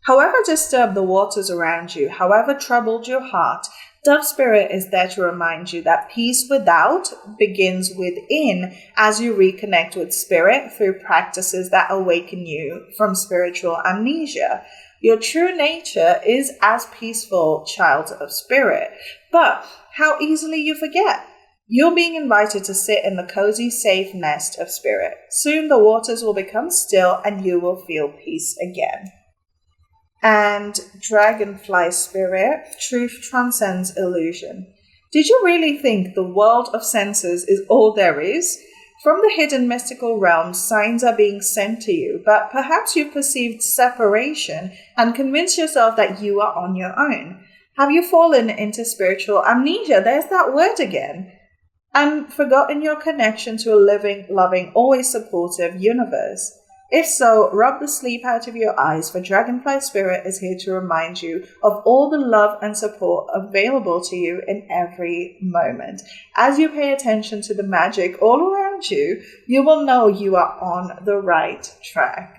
However disturbed the waters around you, however troubled your heart, Dove Spirit is there to remind you that peace without begins within as you reconnect with Spirit through practices that awaken you from spiritual amnesia. Your true nature is as peaceful, child of Spirit. But how easily you forget. You're being invited to sit in the cozy, safe nest of Spirit. Soon the waters will become still and you will feel peace again. And Dragonfly Spirit, Truth Transcends Illusion. Did you really think the world of senses is all there is? From the hidden mystical realms, signs are being sent to you, but perhaps you've perceived separation and convinced yourself that you are on your own. Have you fallen into spiritual amnesia? There's that word again. And forgotten your connection to a living, loving, always supportive universe? If so, rub the sleep out of your eyes, for Dragonfly Spirit is here to remind you of all the love and support available to you in every moment. As you pay attention to the magic all around you, you will know you are on the right track.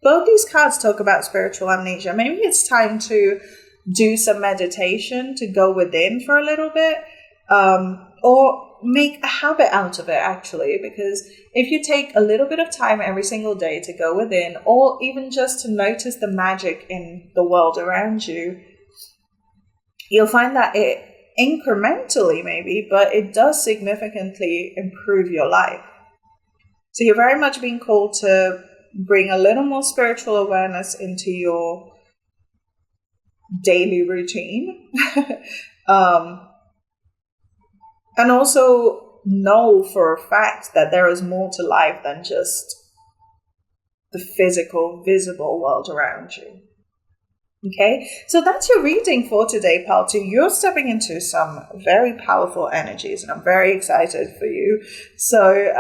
Both these cards talk about spiritual amnesia. Maybe it's time to do some meditation, to go within for a little bit, or make a habit out of it, actually, because if you take a little bit of time every single day to go within, or even just to notice the magic in the world around you, you'll find that it incrementally maybe, but it does significantly improve your life. So you're very much being called to bring a little more spiritual awareness into your daily routine. And also know for a fact that there is more to life than just the physical, visible world around you. Okay, so that's your reading for today, pal. Two. You're stepping into some very powerful energies, and I'm very excited for you. So,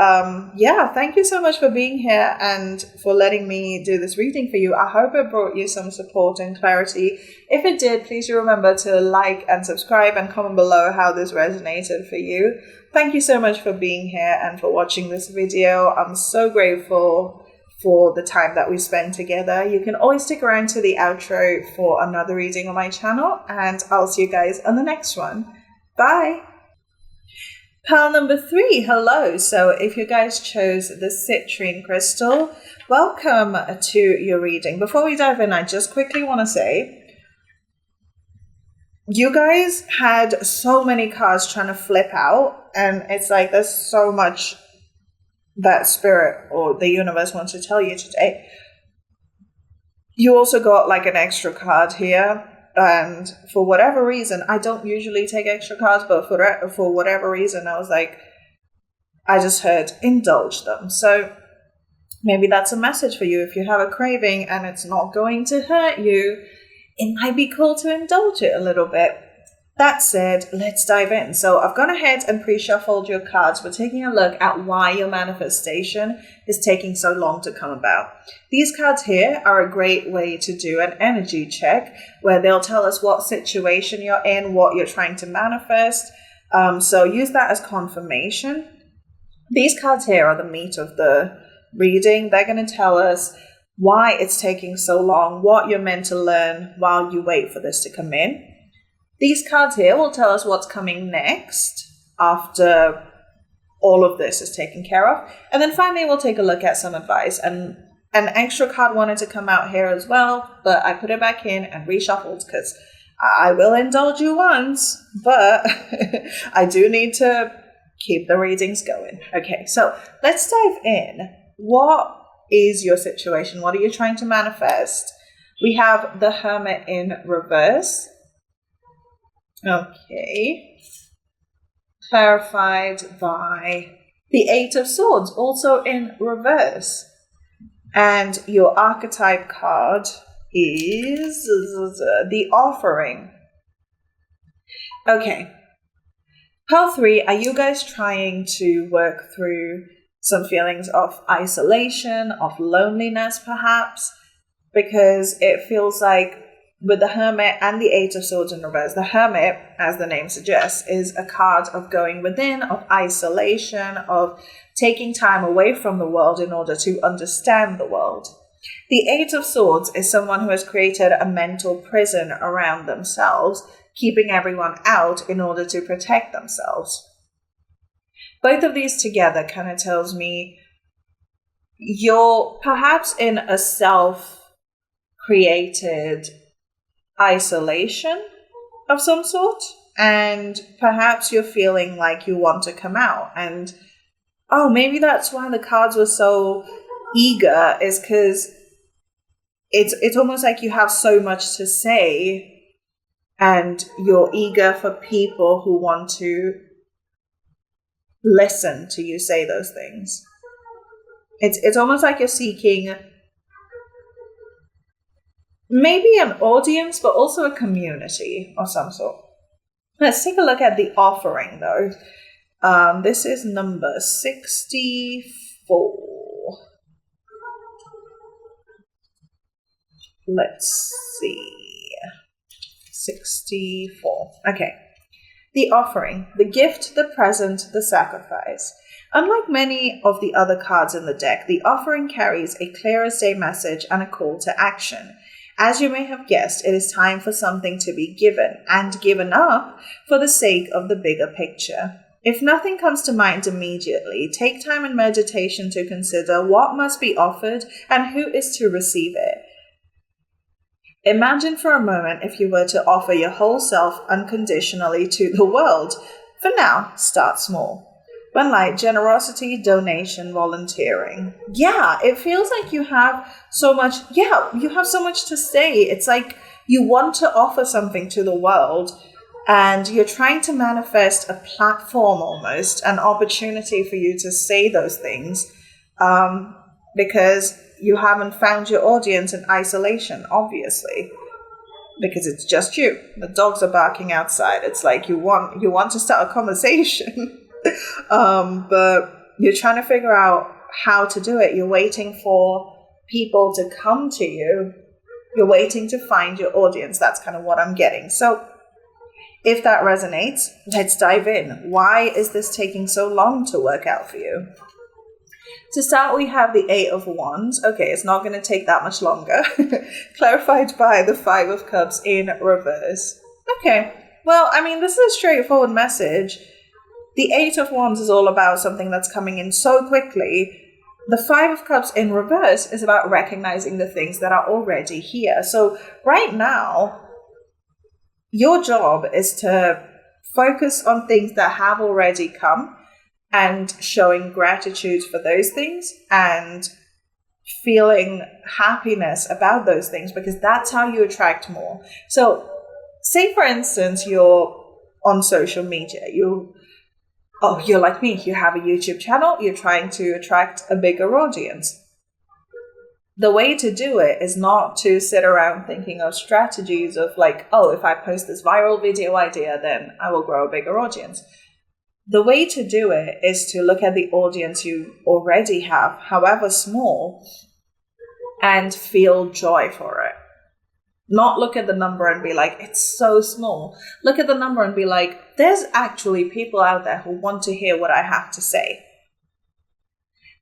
yeah, thank you so much for being here and for letting me do this reading for you. I hope it brought you some support and clarity. If it did, please remember to like and subscribe and comment below how this resonated for you. Thank you so much for being here and for watching this video. I'm so grateful for the time that we spend together. You can always stick around to the outro for another reading on my channel, and I'll see you guys on the next one. Bye! Pile number 3, hello. So if you guys chose the citrine crystal, welcome to your reading. Before we dive in, I just quickly want to say, you guys had so many cards trying to flip out, and it's like there's so much that spirit or the universe wants to tell you today. You also got like an extra card here, and for whatever reason, I don't usually take extra cards, but for whatever reason, I was like, I just heard indulge them. So maybe that's a message for you. If you have a craving and it's not going to hurt you, it might be cool to indulge it a little bit. That said, let's dive in. So I've gone ahead and pre-shuffled your cards. We're taking a look at why your manifestation is taking so long to come about. These cards here are a great way to do an energy check where they'll tell us what situation you're in, what you're trying to manifest. So use that as confirmation. These cards here are the meat of the reading. They're going to tell us why it's taking so long, what you're meant to learn while you wait for this to come in. These cards here will tell us what's coming next after all of this is taken care of. And then finally, we'll take a look at some advice. And an extra card wanted to come out here as well, but I put it back in and reshuffled because I will indulge you once, but I do need to keep the readings going. Okay, so let's dive in. What is your situation? What are you trying to manifest? We have the Hermit in reverse. Okay, clarified by the Eight of Swords, also in reverse. And your archetype card is the Offering. Okay, Pile 3, are you guys trying to work through some feelings of isolation, of loneliness perhaps? Because it feels like with the Hermit and the Eight of Swords in reverse, the Hermit, as the name suggests, is a card of going within, of isolation, of taking time away from the world in order to understand the world. The Eight of Swords is someone who has created a mental prison around themselves, keeping everyone out in order to protect themselves. Both of these together kind of tells me you're perhaps in a self-created isolation of some sort, and perhaps you're feeling like you want to come out, and maybe that's why the cards were so eager, is because it's almost like you have so much to say and you're eager for people who want to listen to you say those things. It's almost like you're seeking maybe an audience, but also a community of some sort. Let's take a look at the Offering, though. This is number 64. Let's see. 64. Okay. The Offering. The gift, the present, the sacrifice. Unlike many of the other cards in the deck, the Offering carries a clear as day message and a call to action. As you may have guessed, it is time for something to be given, and given up for the sake of the bigger picture. If nothing comes to mind immediately, take time in meditation to consider what must be offered and who is to receive it. Imagine for a moment if you were to offer your whole self unconditionally to the world. For now, start small. One light, generosity, donation, volunteering. Yeah, it feels like you have so much. Yeah, you have so much to say. It's like you want to offer something to the world, and you're trying to manifest a platform, almost an opportunity for you to say those things, because you haven't found your audience in isolation, obviously, because it's just you. The dogs are barking outside. It's like you want to start a conversation, but you're trying to figure out how to do it. You're waiting for people to come to you. You're waiting to find your audience. That's kind of what I'm getting. So if that resonates, let's dive in. Why is this taking so long to work out for you? To start, we have the 8 of Wands. Okay, it's not going to take that much longer. Clarified by the 5 of Cups in reverse. Okay, well, I mean, this is a straightforward message. The 8 of Wands is all about something that's coming in so quickly. The 5 of Cups in reverse is about recognizing the things that are already here. So right now, your job is to focus on things that have already come and showing gratitude for those things and feeling happiness about those things, because that's how you attract more. So say, for instance, you're on social media. You're like me. You have a YouTube channel. You're trying to attract a bigger audience. The way to do it is not to sit around thinking of strategies of like, oh, if I post this viral video idea, then I will grow a bigger audience. The way to do it is to look at the audience you already have, however small, and feel joy for it. Not look at the number and be like, it's so small. Look at the number and be like, there's actually people out there who want to hear what I have to say.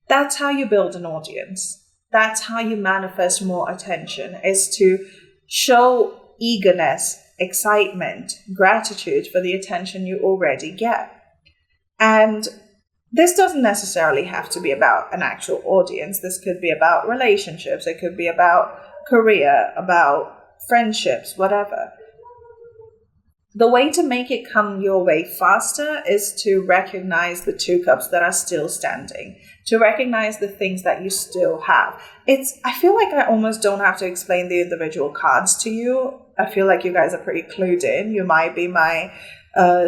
That's how you build an audience. That's how you manifest more attention, is to show eagerness, excitement, gratitude for the attention you already get. And this doesn't necessarily have to be about an actual audience. This could be about relationships. It could be about career, about friendships, whatever. The way to make it come your way faster is to recognize the 2 cups that are still standing, to recognize the things that you still have. I feel like I almost don't have to explain the individual cards to you. I feel like you guys are pretty clued in. You might be my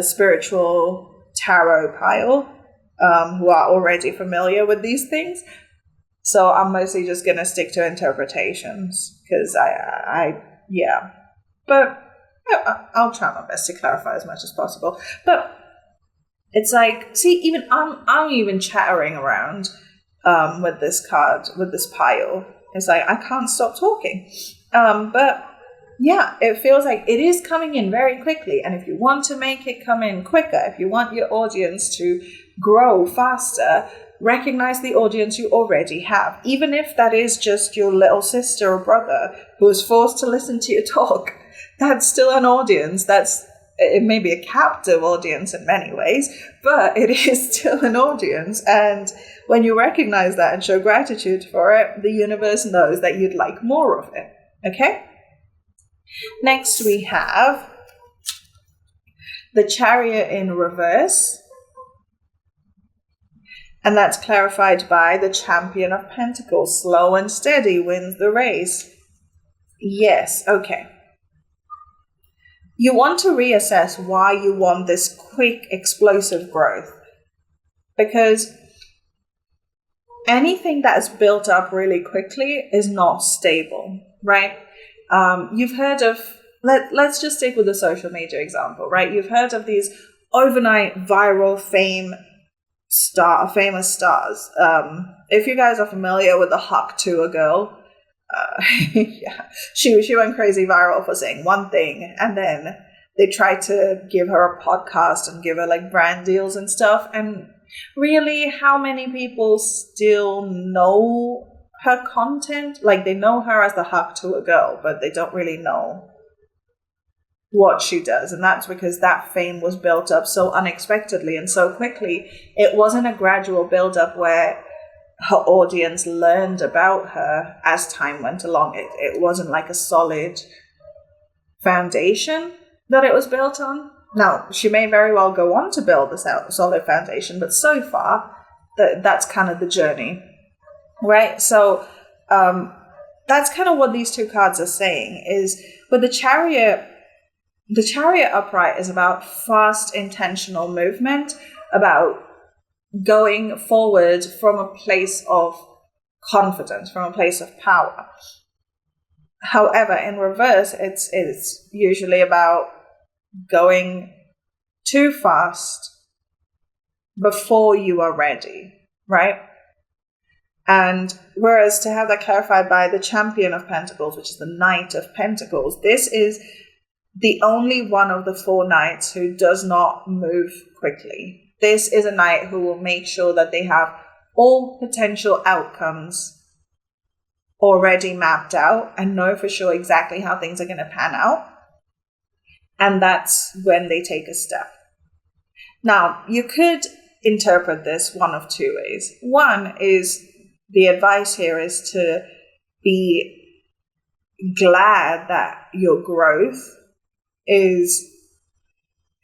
spiritual tarot pile, who are already familiar with these things. So I'm mostly just going to stick to interpretations because yeah. But I'll try my best to clarify as much as possible. But it's like, see, even I'm even chattering around with this card, with this pile. It's like, I can't stop talking. But yeah, it feels like it is coming in very quickly. And if you want to make it come in quicker, if you want your audience to grow faster, recognize the audience you already have. Even if that is just your little sister or brother who is forced to listen to you talk, that's still an audience. It may be a captive audience in many ways, but it is still an audience. And when you recognize that and show gratitude for it, the universe knows that you'd like more of it. Okay? Next, we have the Chariot in reverse. And that's clarified by the Champion of Pentacles. Slow and steady wins the race. Yes, okay. You want to reassess why you want this quick, explosive growth. Because anything that's built up really quickly is not stable, right? You've heard of, let's just stick with the social media example, right? You've heard of these overnight viral famous stars. If you guys are familiar with the Hawk Tour girl, yeah, she went crazy viral for saying one thing, and then they tried to give her a podcast and give her like brand deals and stuff. And really, how many people still know her content? Like, they know her as the Hawk Tour girl, but they don't really know what she does. And that's because that fame was built up so unexpectedly and so quickly. It wasn't a gradual build up where her audience learned about her as time went along. It wasn't like a solid foundation that it was built on. Now, she may very well go on to build this out, solid foundation, but so far, that's kind of the journey, right? So that's kind of what these 2 cards are saying, is with the Chariot upright is about fast, intentional movement, about going forward from a place of confidence, from a place of power. However, in reverse, it's usually about going too fast before you are ready, right? And whereas to have that clarified by the Champion of Pentacles, which is the Knight of Pentacles, this is the only one of the 4 knights who does not move quickly. This is a knight who will make sure that they have all potential outcomes already mapped out and know for sure exactly how things are going to pan out. And that's when they take a step. Now, you could interpret this one of 2 ways. One is, the advice here is to be glad that your growth is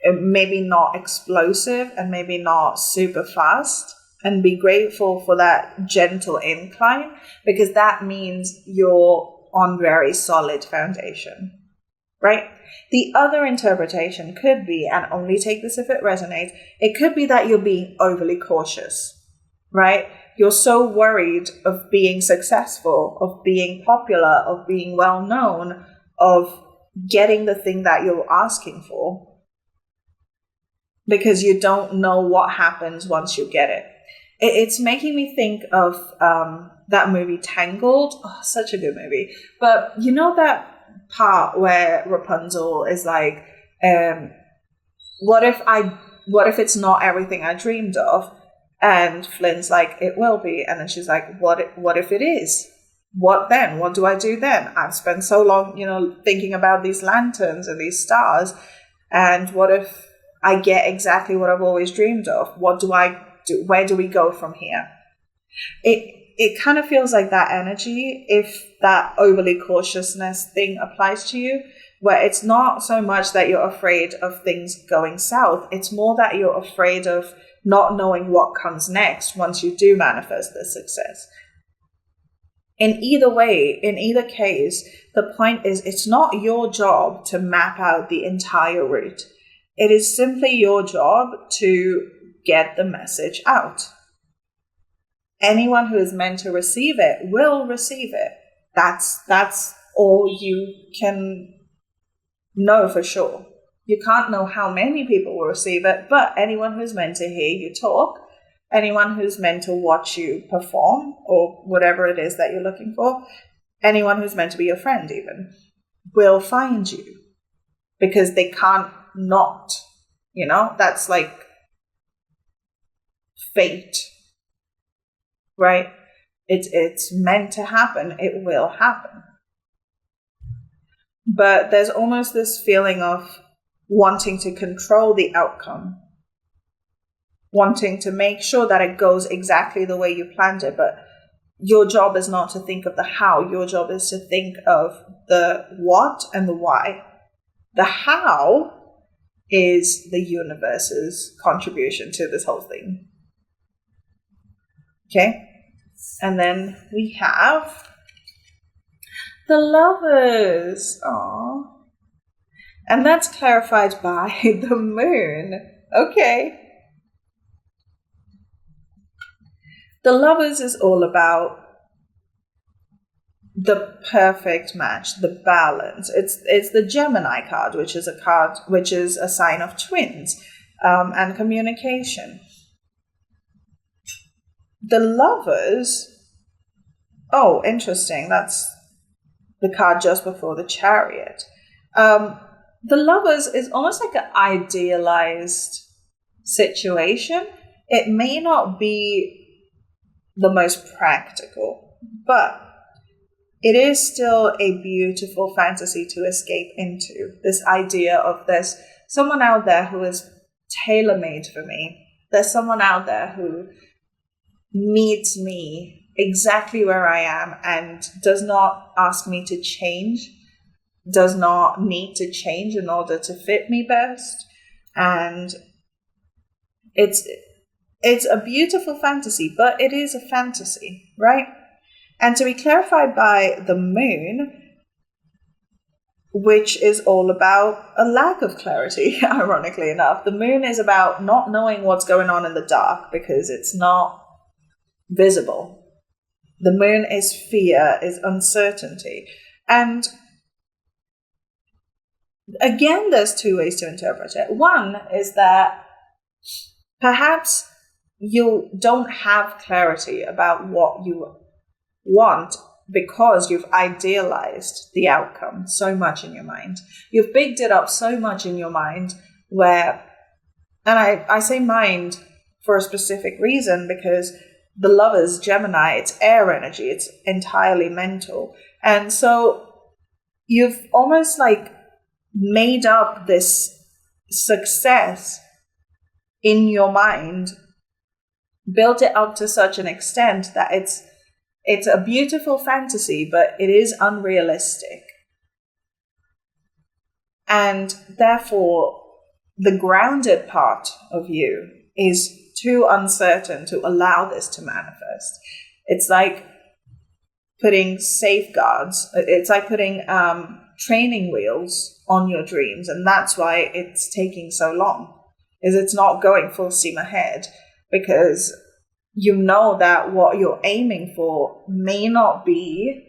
maybe not explosive and maybe not super fast, and be grateful for that gentle incline, because that means you're on very solid foundation, right? The other interpretation could be, and only take this if it resonates, it could be that you're being overly cautious, right? You're so worried of being successful, of being popular, of being well known, of getting the thing that you're asking for, because you don't know what happens once you get it. It's making me think of that movie Tangled. Oh, such a good movie. But you know that part where Rapunzel is like, what if it's not everything I dreamed of? And Flynn's like, it will be. And then she's like, what if it is? What then? What do I do then? I've spent so long, thinking about these lanterns and these stars. And what if I get exactly what I've always dreamed of? What do I do? Where do we go from here? It kind of feels like that energy, if that overly cautiousness thing applies to you, where it's not so much that you're afraid of things going south. It's more that you're afraid of not knowing what comes next once you do manifest the success. In either way, in either case, the point is, it's not your job to map out the entire route. It is simply your job to get the message out. Anyone who is meant to receive it will receive it. That's all you can know for sure. You can't know how many people will receive it, but anyone who's meant to hear you talk, anyone who's meant to watch you perform, or whatever it is that you're looking for, anyone who's meant to be your friend even, will find you, because they can't not, that's like fate, right? It's meant to happen. It will happen. But there's almost this feeling of wanting to control the outcome, wanting to make sure that it goes exactly the way you planned it. But your job is not to think of the how. Your job is to think of the what and the why. The how is the universe's contribution to this whole thing. Okay? And then we have the Lovers. Aww. And that's clarified by the Moon. Okay. The Lovers is all about the perfect match, the balance. It's the Gemini card, which is a sign of twins, and communication. The Lovers, oh, interesting. That's the card just before the Chariot. The Lovers is almost like an idealized situation. It may not be the most practical, but it is still a beautiful fantasy to escape into. This idea of there's someone out there who is tailor-made for me. There's someone out there who meets me exactly where I am and does not ask me to change, does not need to change in order to fit me best. And it's a beautiful fantasy, but it is a fantasy, right? And to be clarified by the Moon, which is all about a lack of clarity, ironically enough. The Moon is about not knowing what's going on in the dark because it's not visible. The moon is fear, is uncertainty. And again, there's two ways to interpret it. One is that perhaps you don't have clarity about what you want because you've idealized the outcome so much in your mind. You've bigged it up so much in your mind where, and I say mind for a specific reason because the Lovers, Gemini, it's air energy, it's entirely mental. And so you've almost like made up this success in your mind, built it up to such an extent that it's a beautiful fantasy, but it is unrealistic. And therefore, the grounded part of you is too uncertain to allow this to manifest. It's like putting safeguards, it's like putting training wheels on your dreams, and that's why it's taking so long, is it's not going full steam ahead, because you know that what you're aiming for may not be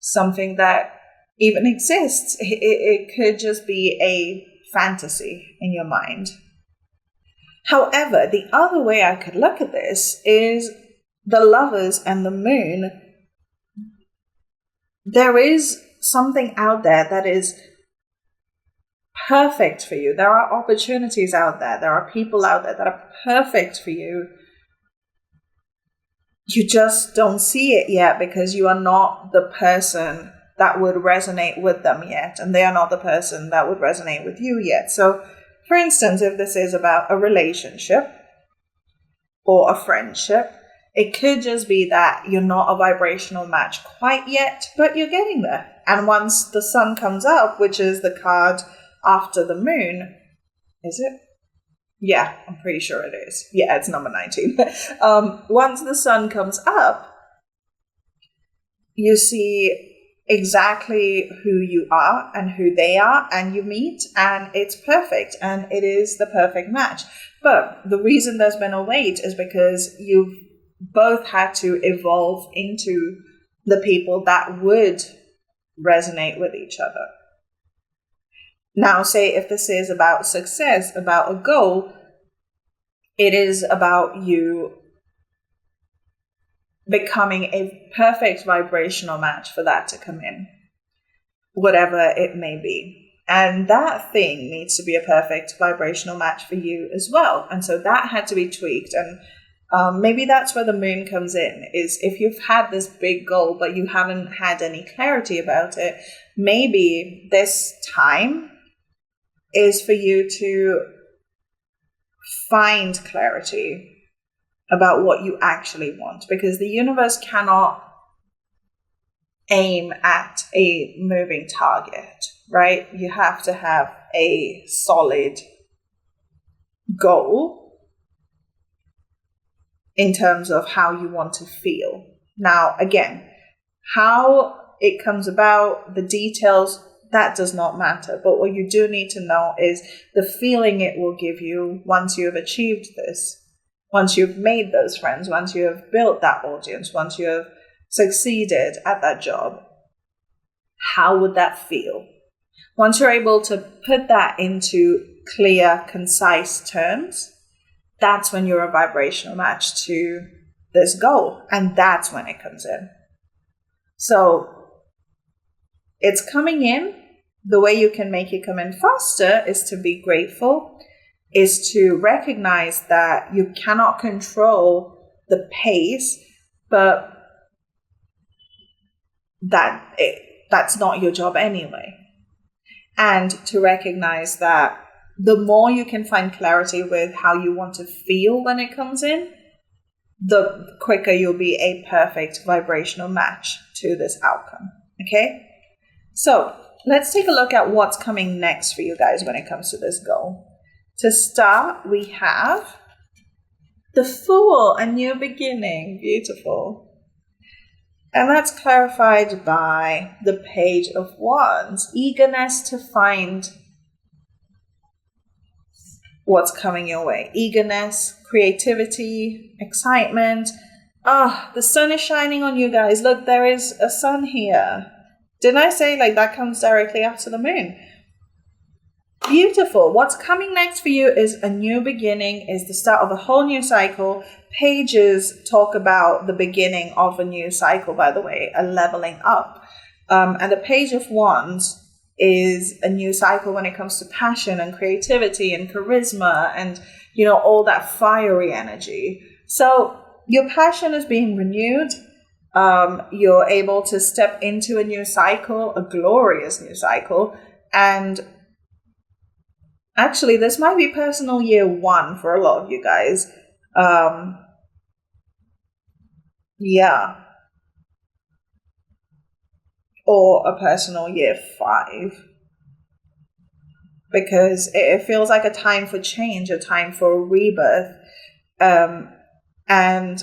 something that even exists. It could just be a fantasy in your mind. However, the other way I could look at this is the Lovers and the moon. There is something out there that is perfect for you. There are opportunities out there. There are people out there that are perfect for you. You just don't see it yet because you are not the person that would resonate with them yet. And they are not the person that would resonate with you yet. So, for instance, if this is about a relationship or a friendship, it could just be that you're not a vibrational match quite yet, but you're getting there. And once the sun comes up, which is the card after the moon, is it? Yeah, I'm pretty sure it is. Yeah, it's number 19. Once the sun comes up, you see exactly who you are and who they are, and you meet, and it's perfect, and it is the perfect match. But the reason there's been a wait is because you've both had to evolve into the people that would resonate with each other. Now, say if this is about success, about a goal, it is about you becoming a perfect vibrational match for that to come in, whatever it may be. And that thing needs to be a perfect vibrational match for you as well. And so that had to be tweaked. And maybe that's where the moon comes in, is if you've had this big goal, but you haven't had any clarity about it, maybe this time is for you to find clarity about what you actually want, because the universe cannot aim at a moving target, right? You have to have a solid goal in terms of how you want to feel. Now, again, how it comes about, the details, that does not matter. But what you do need to know is the feeling it will give you once you have achieved this. Once you've made those friends, once you have built that audience, once you have succeeded at that job, how would that feel? Once you're able to put that into clear, concise terms, that's when you're a vibrational match to this goal. And that's when it comes in. So it's coming in. The way you can make it come in faster is to be grateful, is to recognize that you cannot control the pace, but that's not your job anyway. And to recognize that the more you can find clarity with how you want to feel when it comes in, the quicker you'll be a perfect vibrational match to this outcome. Okay? So let's take a look at what's coming next for you guys when it comes to this goal. To start, we have the Fool, a new beginning. Beautiful. And that's clarified by the Page of Wands. Eagerness to find what's coming your way. Eagerness, creativity, excitement, Ah, the sun is shining on you guys. Look, there is a sun here. Didn't I say like that comes directly after the moon? Beautiful. What's coming next for you is a new beginning, is the start of a whole new cycle. Pages talk about the beginning of a new cycle, by the way, a leveling up. And the Page of Wands is a new cycle when it comes to passion and creativity and charisma and, all that fiery energy. So your passion is being renewed. You're able to step into a new cycle, a glorious new cycle. And actually, this might be personal year 1 for a lot of you guys. Yeah. Or a personal year 5. Because it feels like a time for change, a time for rebirth. And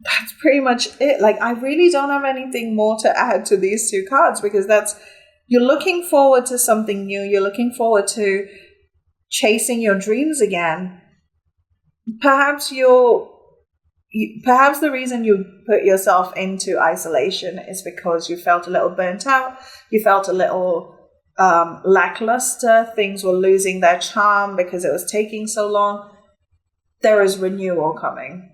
that's pretty much it. Like, I really don't have anything more to add to these 2 cards, because you're looking forward to something new. You're looking forward to chasing your dreams again. Perhaps the reason you put yourself into isolation is because you felt a little burnt out. You felt a little lackluster. Things were losing their charm because it was taking so long. There is renewal coming.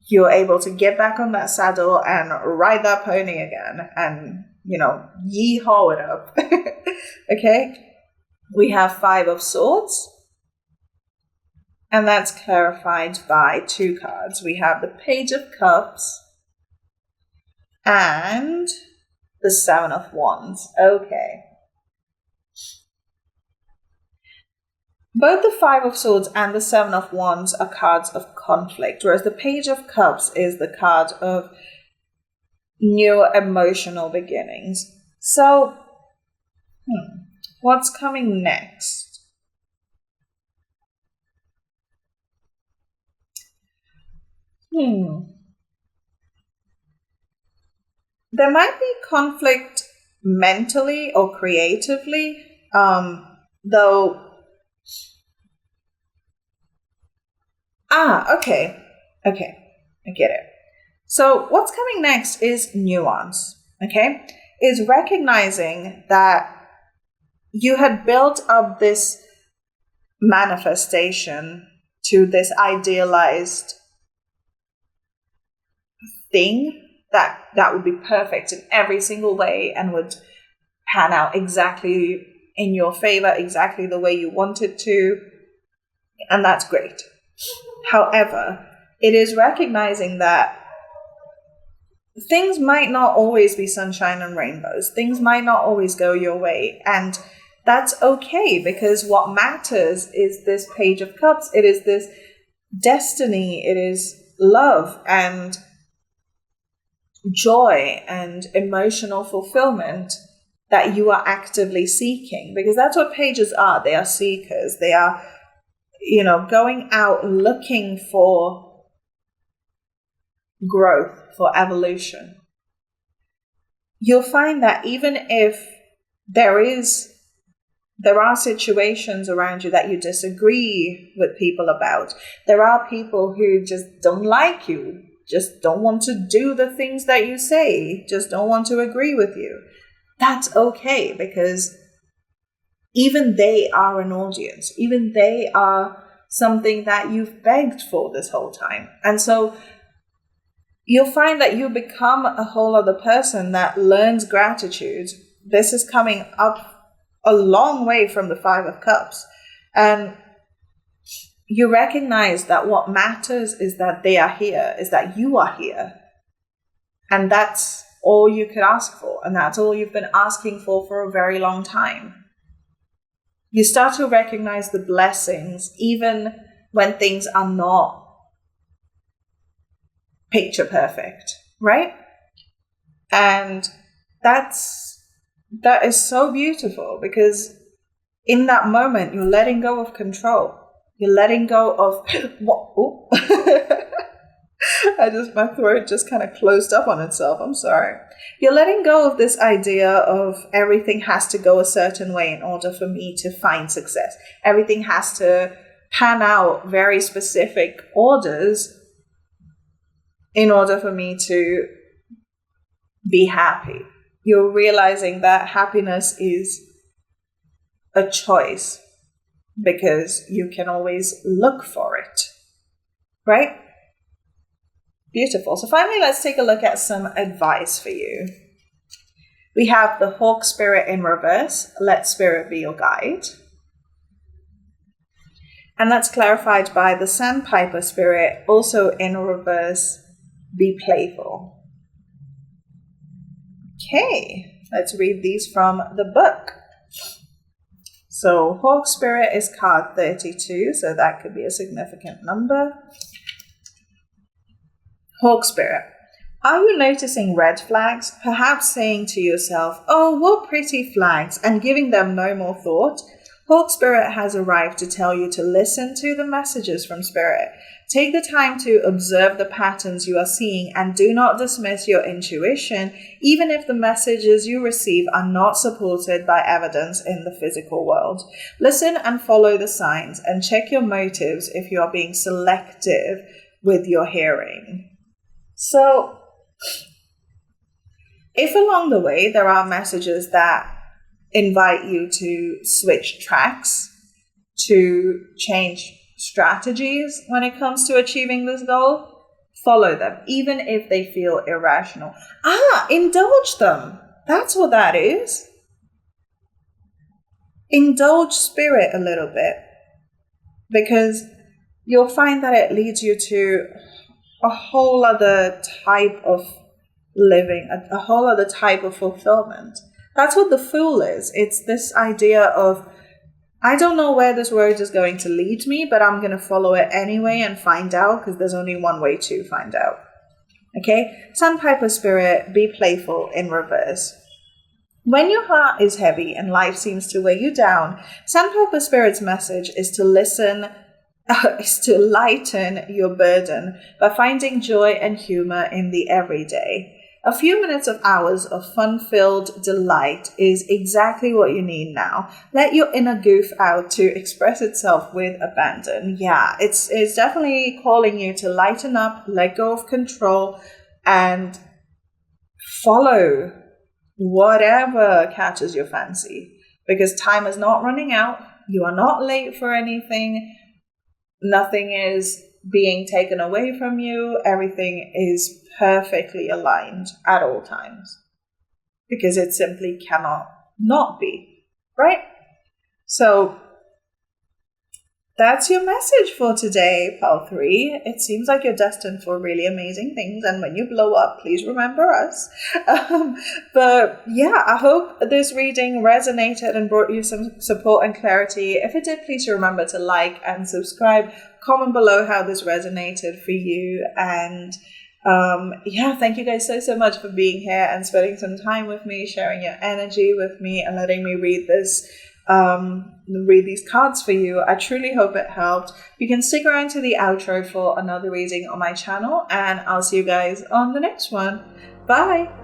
You're able to get back on that saddle and ride that pony again and, yee-haw it up. Okay? We have 5 of Swords. And that's clarified by 2 cards. We have the Page of Cups and the 7 of Wands. Okay. Both the 5 of Swords and the 7 of Wands are cards of conflict, whereas the Page of Cups is the card of new emotional beginnings. So, what's coming next? There might be conflict mentally or creatively, though. Okay, I get it. So what's coming next is nuance, okay? Is recognizing that you had built up this manifestation to this idealized thing that would be perfect in every single way and would pan out exactly in your favor, exactly the way you want it to, and that's great. However, it is recognizing that things might not always be sunshine and rainbows. Things might not always go your way, and that's okay, because what matters is this Page of Cups. It is this destiny. It is love and joy and emotional fulfillment that you are actively seeking, because that's what pages are. They are seekers. They are, going out looking for growth, for evolution. You'll find that even if there are situations around you that you disagree with people about, there are people who just don't like you, just don't want to do the things that you say, just don't want to agree with you. That's okay, because even they are an audience. Even they are something that you've begged for this whole time. And so you'll find that you become a whole other person that learns gratitude. This is coming up a long way from the 5 of Cups. And you recognize that what matters is that they are here, is that you are here. And that's all you could ask for. And that's all you've been asking for a very long time. You start to recognize the blessings, even when things are not picture perfect, right? And that is so beautiful, because in that moment, you're letting go of control. You're letting go of what? My throat just kind of closed up on itself. I'm sorry. You're letting go of this idea of everything has to go a certain way in order for me to find success. Everything has to pan out very specific orders in order for me to be happy. You're realizing that happiness is a choice because you can always look for it, right? Beautiful. So finally, let's take a look at some advice for you. We have the Hawk Spirit in reverse. Let Spirit be your guide. And that's clarified by the Sandpiper Spirit, also in reverse. Be playful. Okay, let's read these from the book. So Hawk Spirit is card 32, so that could be a significant number. Hawk Spirit. Are you noticing red flags? Perhaps saying to yourself, oh, what pretty flags, and giving them no more thought? Hawk Spirit has arrived to tell you to listen to the messages from Spirit. Take the time to observe the patterns you are seeing and do not dismiss your intuition, even if the messages you receive are not supported by evidence in the physical world. Listen and follow the signs and check your motives if you are being selective with your hearing. So, if along the way there are messages that invite you to switch tracks, to change strategies when it comes to achieving this goal, follow them, even if they feel irrational. Indulge them. That's what that is. Indulge Spirit a little bit, because you'll find that it leads you to a whole other type of living, a whole other type of fulfillment. That's what the Fool is. It's this idea of, I don't know where this road is going to lead me, but I'm going to follow it anyway and find out, because there's only one way to find out. Okay? Sandpiper Spirit, be playful in reverse. When your heart is heavy and life seems to weigh you down, Sandpiper Spirit's message is to lighten your burden by finding joy and humor in the everyday. A few minutes of hours of fun-filled delight is exactly what you need now. Let your inner goof out to express itself with abandon. Yeah, it's definitely calling you to lighten up, let go of control, and follow whatever catches your fancy. Because time is not running out. You are not late for anything. Nothing is being taken away from you. Everything is perfectly aligned at all times, because it simply cannot not be, right? So that's your message for today, Pal 3. It seems like you're destined for really amazing things, and when you blow up, please remember us. But yeah, I hope this reading resonated and brought you some support and clarity. If it did, please remember to like and subscribe. Comment below how this resonated for you, and thank you guys so much for being here and spending some time with me, sharing your energy with me, and letting me read these cards for you. I truly hope it helped. You can stick around to the outro for another reading on my channel, and I'll see you guys on the next one. Bye.